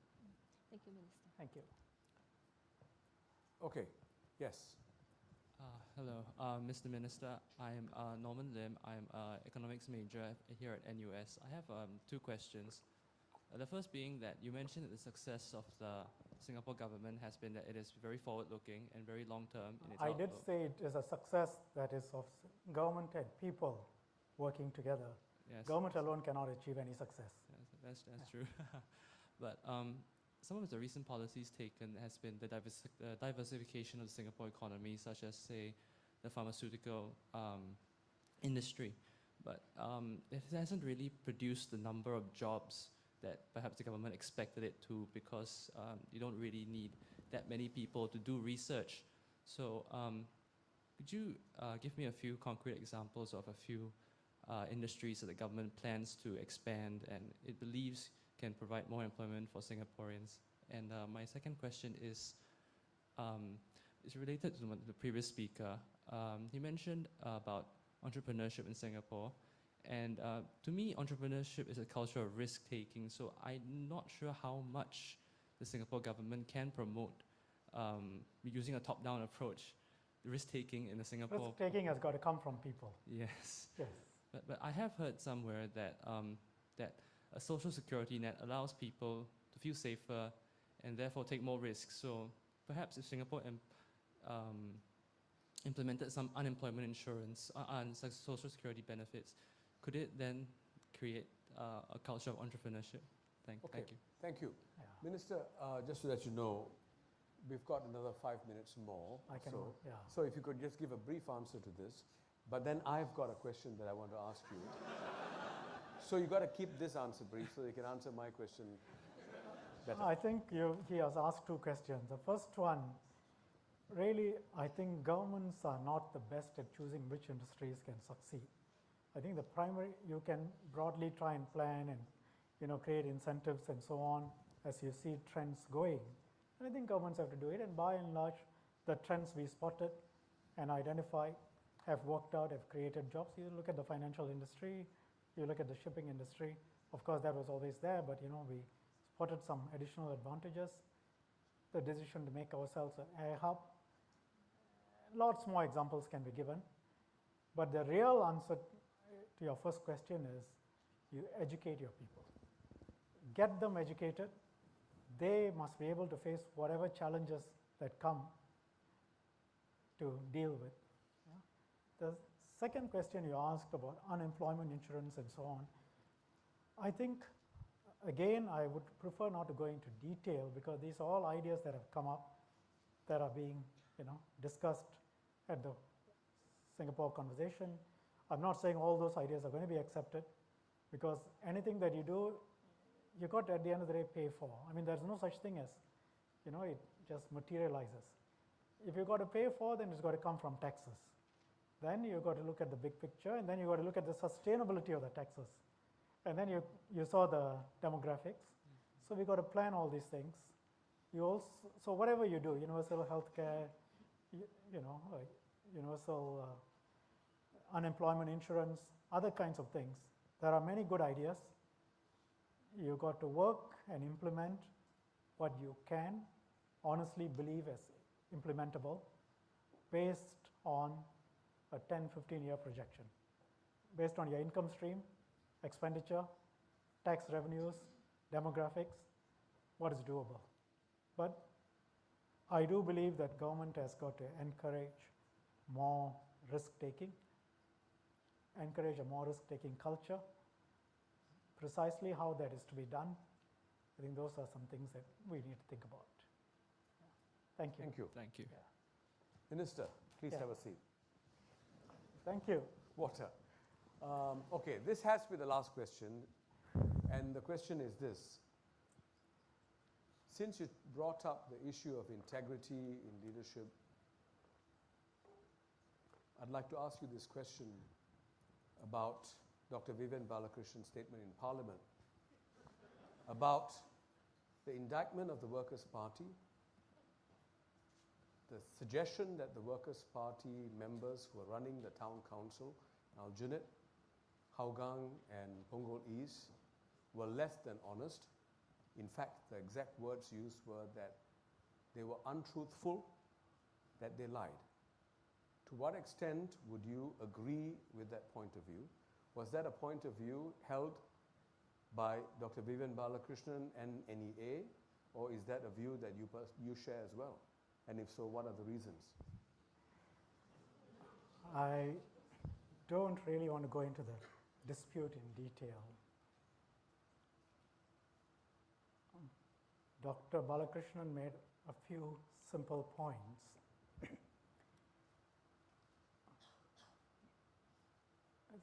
Thank you, Minister. Thank you. Okay, yes. Hello, Mr. Minister. I'm Norman Lim. I'm an economics major here at NUS. I have two questions. The first being that you mentioned that the success of the Singapore government has been that it is very forward-looking and very long-term in its I outlook. did say it is a success that is of government and people working together. Yes. Government alone cannot achieve any success. Yes, that's true. But some of the recent policies taken has been the diversification of the Singapore economy, such as, say, the pharmaceutical industry. But it hasn't really produced the number of jobs that perhaps the government expected it to, because you don't really need that many people to do research. So could you give me a few concrete examples of a few industries that the government plans to expand and it believes can provide more employment for Singaporeans? And my second question is related to the previous speaker. He mentioned about entrepreneurship in Singapore. And to me, entrepreneurship is a culture of risk-taking, so I'm not sure how much the Singapore government can promote using a top-down approach, the risk-taking in the Singapore... Risk-taking has got to come from people. Yes. Yes. But I have heard somewhere that, that a social security net allows people to feel safer and therefore take more risks. So perhaps if Singapore implemented some unemployment insurance and social security benefits, could it then create a culture of entrepreneurship? Thank you. Thank you. Yeah. Minister, just so that you know, we've got another 5 minutes more. So if you could just give a brief answer to this. But then I've got a question that I want to ask you. So you've got to keep this answer brief so you can answer my question better? I think he has asked two questions. The first one, really, I think governments are not the best at choosing which industries can succeed. I think the primary, you can broadly try and plan and create incentives and so on as you see trends going. And I think governments have to do it, and by and large, the trends we spotted and identified have worked out, have created jobs. You look at the financial industry, you look at the shipping industry. Of course, that was always there, but we spotted some additional advantages. The decision to make ourselves an air hub. Lots more examples can be given. But the real answer to your first question is you educate your people. Get them educated. They must be able to face whatever challenges that come to deal with. Yeah. The second question you asked about unemployment insurance and so on, I think, again, I would prefer not to go into detail because these are all ideas that have come up that are being discussed at the Singapore conversation. I'm not saying all those ideas are going to be accepted because anything that you do, you got to, at the end of the day, pay for. I mean, there's no such thing as, it just materializes. If you've got to pay for, then it's got to come from taxes. Then you've got to look at the big picture, and then you've got to look at the sustainability of the taxes. And then you saw the demographics. So we've got to plan all these things. You also, so whatever you do, universal healthcare, universal unemployment insurance, other kinds of things. There are many good ideas. You've got to work and implement what you can honestly believe is implementable based on a 10, 15-year projection, based on your income stream, expenditure, tax revenues, demographics, what is doable. But I do believe that government has got to encourage more risk-taking, encourage a more risk-taking culture. Precisely how that is to be done, I think those are some things that we need to think about. Yeah. Thank you. Thank you. Thank you. Yeah. Minister, please have a seat. Thank you. Water. Okay, this has to be the last question, and the question is this. Since you brought up the issue of integrity in leadership, I'd like to ask you this question about Dr. Vivian Balakrishna's statement in Parliament about the indictment of the Workers' Party, the suggestion that the Workers' Party members who are running the town council, Aljunied, Hougang and Punggol East, were less than honest. In fact, the exact words used were that they were untruthful, that they lied. To what extent would you agree with that point of view? Was that a point of view held by Dr. Vivian Balakrishnan and NEA, or is that a view that you share as well? And if so, what are the reasons? I don't really want to go into the dispute in detail. Dr. Balakrishnan made a few simple points.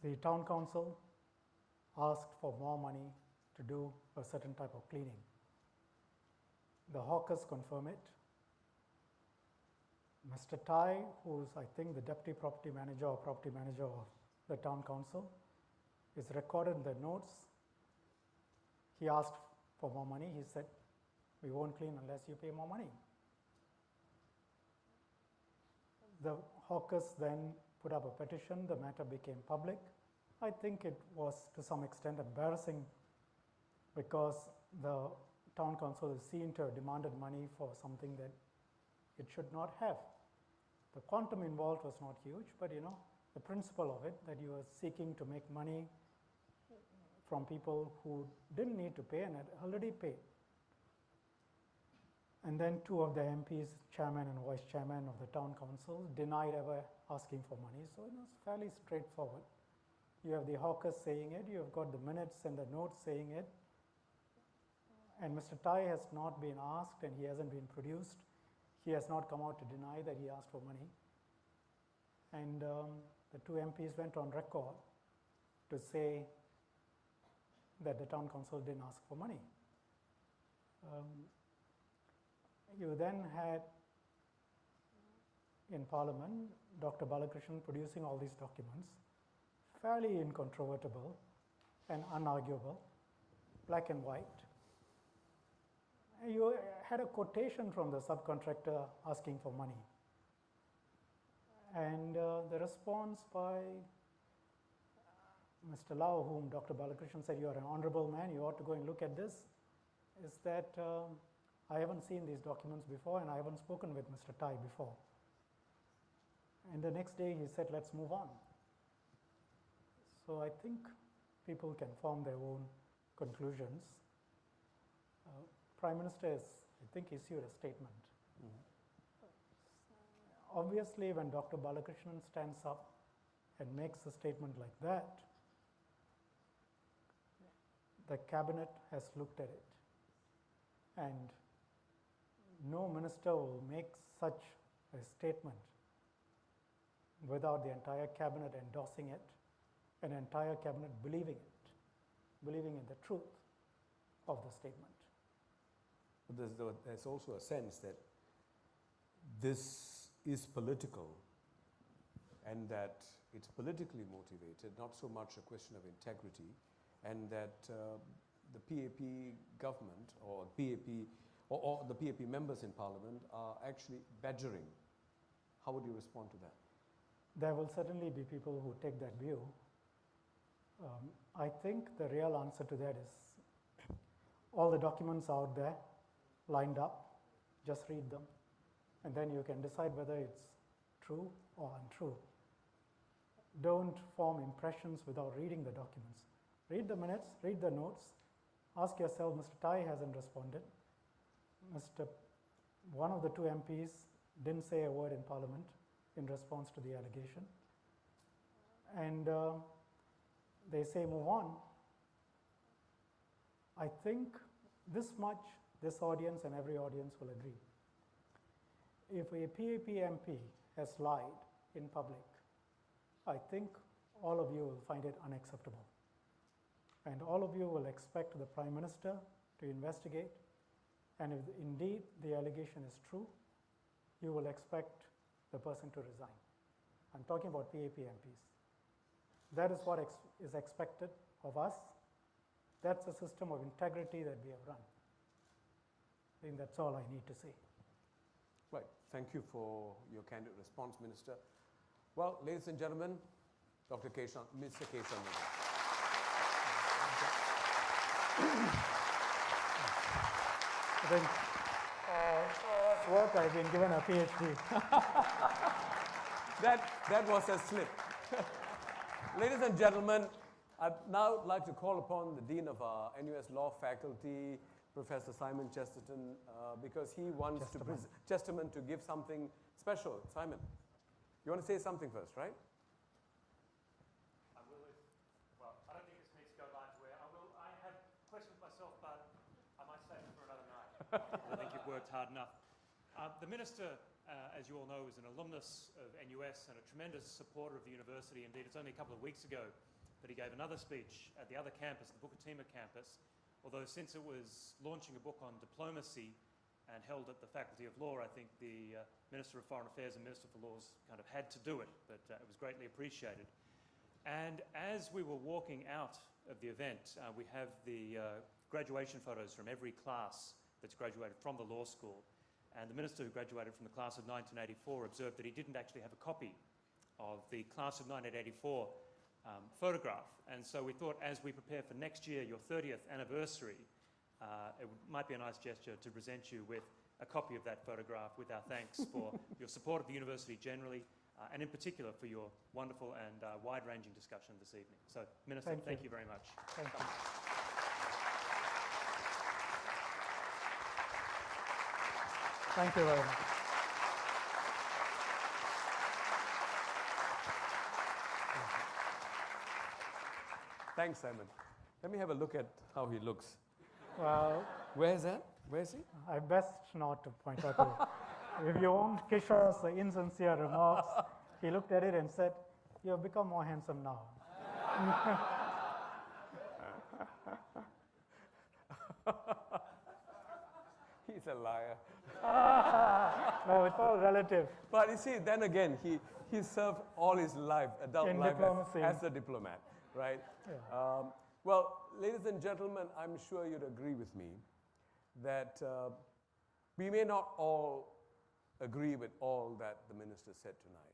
The town council asked for more money to do a certain type of cleaning. The hawkers confirm it. Mr. Tai, who's I think the deputy property manager or property manager of the town council, is recorded in the notes. He asked for more money. He said, "We won't clean unless you pay more money." The hawkers then put up a petition. The matter became public. I think it was to some extent embarrassing because the town council is seen to have demanded money for something that it should not have. The quantum involved was not huge, but the principle of it, that you are seeking to make money from people who didn't need to pay and had already paid. And then two of the MPs, chairman and vice chairman of the town council, denied ever asking for money. So it was fairly straightforward. You have the hawkers saying it, you have got the minutes and the notes saying it. And Mr. Tai has not been asked and he hasn't been produced. He has not come out to deny that he asked for money. And the two MPs went on record to say that the town council didn't ask for money. You then had in Parliament Dr. Balakrishnan producing all these documents, fairly incontrovertible and unarguable, black and white. You had a quotation from the subcontractor asking for money. And the response by Mr. Lau, whom Dr. Balakrishnan said, you are an honorable man, you ought to go and look at this, is that I haven't seen these documents before and I haven't spoken with Mr. Tai before. And the next day he said, let's move on. So I think people can form their own conclusions. Prime Minister has, I think, issued a statement. Obviously, when Dr. Balakrishnan stands up and makes a statement like that, the cabinet has looked at it. And no minister will make such a statement without the entire cabinet endorsing it, and the entire cabinet believing it, believing in the truth of the statement. But there's also a sense that this is political and that it's politically motivated, not so much a question of integrity, and that the PAP government or PAP or the PAP members in Parliament are actually badgering. How would you respond to that? There will certainly be people who take that view. I think the real answer to that is all the documents out there lined up, just read them, and then you can decide whether it's true or untrue. Don't form impressions without reading the documents. Read the minutes, read the notes, ask yourself, Mr. Tai hasn't responded. One of the two MPs didn't say a word in Parliament in response to the allegation. And they say move on. I think this much this audience and every audience will agree. If a PAP MP has lied in public, I think all of you will find it unacceptable. And all of you will expect the Prime Minister to investigate, and if indeed the allegation is true, you will expect the person to resign. I'm talking about PAP MPs. That is what is expected of us. That's a system of integrity that we have run. I think that's all I need to say. Right. Thank you for your candid response, Minister. Well, ladies and gentlemen, Mr. K. Shanmugam. I think for work I've been given a PhD. That was a slip. Ladies and gentlemen, I'd now like to call upon the Dean of our NUS Law Faculty, Professor Simon Chesterton, because he wants Chesterton to give something special. Simon, you want to say something first, right? I will well, I don't think this needs to go live to air. I have questions myself, but I might save it for another night. I think you've worked hard enough. The Minister, as you all know, is an alumnus of NUS and a tremendous supporter of the university. Indeed, it's only a couple of weeks ago that he gave another speech at the other campus, the Bukit Timah campus, although since it was launching a book on diplomacy and held at the Faculty of Law, I think the Minister of Foreign Affairs and Minister for Laws kind of had to do it, but it was greatly appreciated. And as we were walking out of the event, we have the graduation photos from every class that's graduated from the law school. And the Minister who graduated from the class of 1984 observed that he didn't actually have a copy of the class of 1984 photograph. And so we thought, as we prepare for next year, your 30th anniversary, it might be a nice gesture to present you with a copy of that photograph with our thanks for your support of the university generally, and in particular for your wonderful and wide-ranging discussion this evening. So, Minister, thank you very much. Thank you. Thank you very much. Thanks, Simon. Let me have a look at how he looks. Well, where is that? Where is he? I best not to point out to if you want Kishore's insincere remarks, he looked at it and said, "You have become more handsome now." He's a liar. No, it's all relative. But you see, then again, he served all his life, adult In life, diplomacy. as a diplomat, right? Yeah. Well, ladies and gentlemen, I'm sure you'd agree with me that we may not all agree with all that the minister said tonight.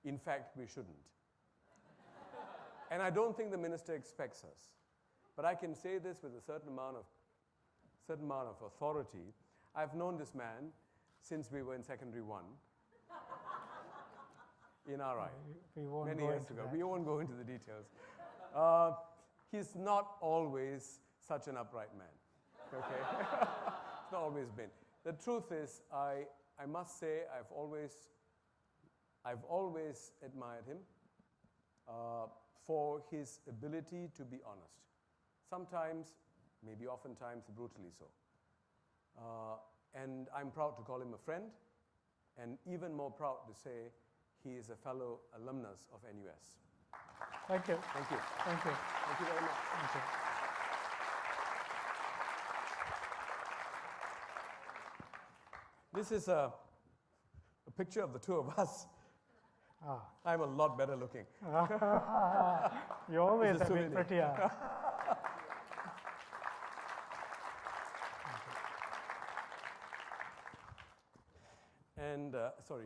In fact, we shouldn't. And I don't think the minister expects us. But I can say this with a certain amount of authority. I've known this man since we were in secondary 1 in RI, We won't many go years into ago. that. We won't go into the details. He's not always such an upright man, okay? It's not always been. The truth is, I must say, I've always admired him for his ability to be honest. Sometimes, maybe oftentimes, brutally so. And I'm proud to call him a friend, and even more proud to say he is a fellow alumnus of NUS. Thank you. Thank you. Thank you. Thank you very much. Thank you. This is a picture of the two of us. Ah. I'm a lot better looking. You always It's a have been souvenir. prettier. And sorry,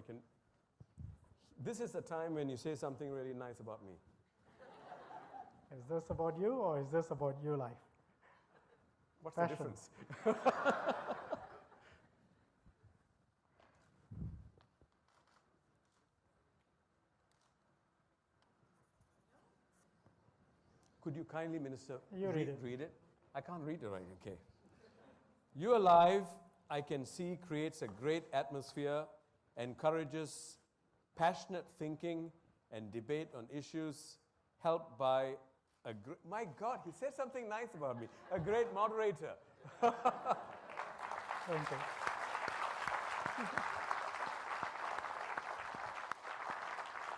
this is the time when you say something really nice about me. Is this about you or is this about your life? What's Passion. the difference? Could you kindly, Minister, You read it. read it? I can't read it right, okay. You Alive, I can see, creates a great atmosphere, encourages passionate thinking and debate on issues, helped by my God, he said something nice about me. A great moderator. Thank you.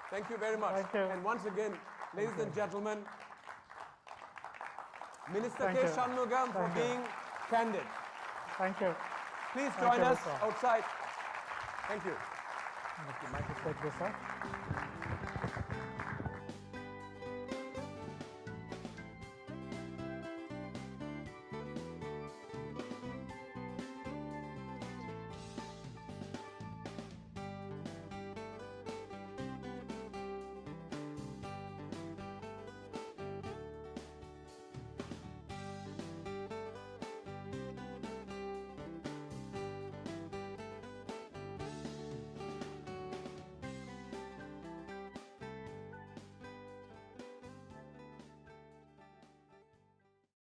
Thank you very much. Thank you. And once again, ladies and gentlemen, Minister Thank K. you. Shanmugam for Thank you. being candid. Thank you. Please Thank join you, us Mr. outside. Thank you. Thank you. Might just take this up.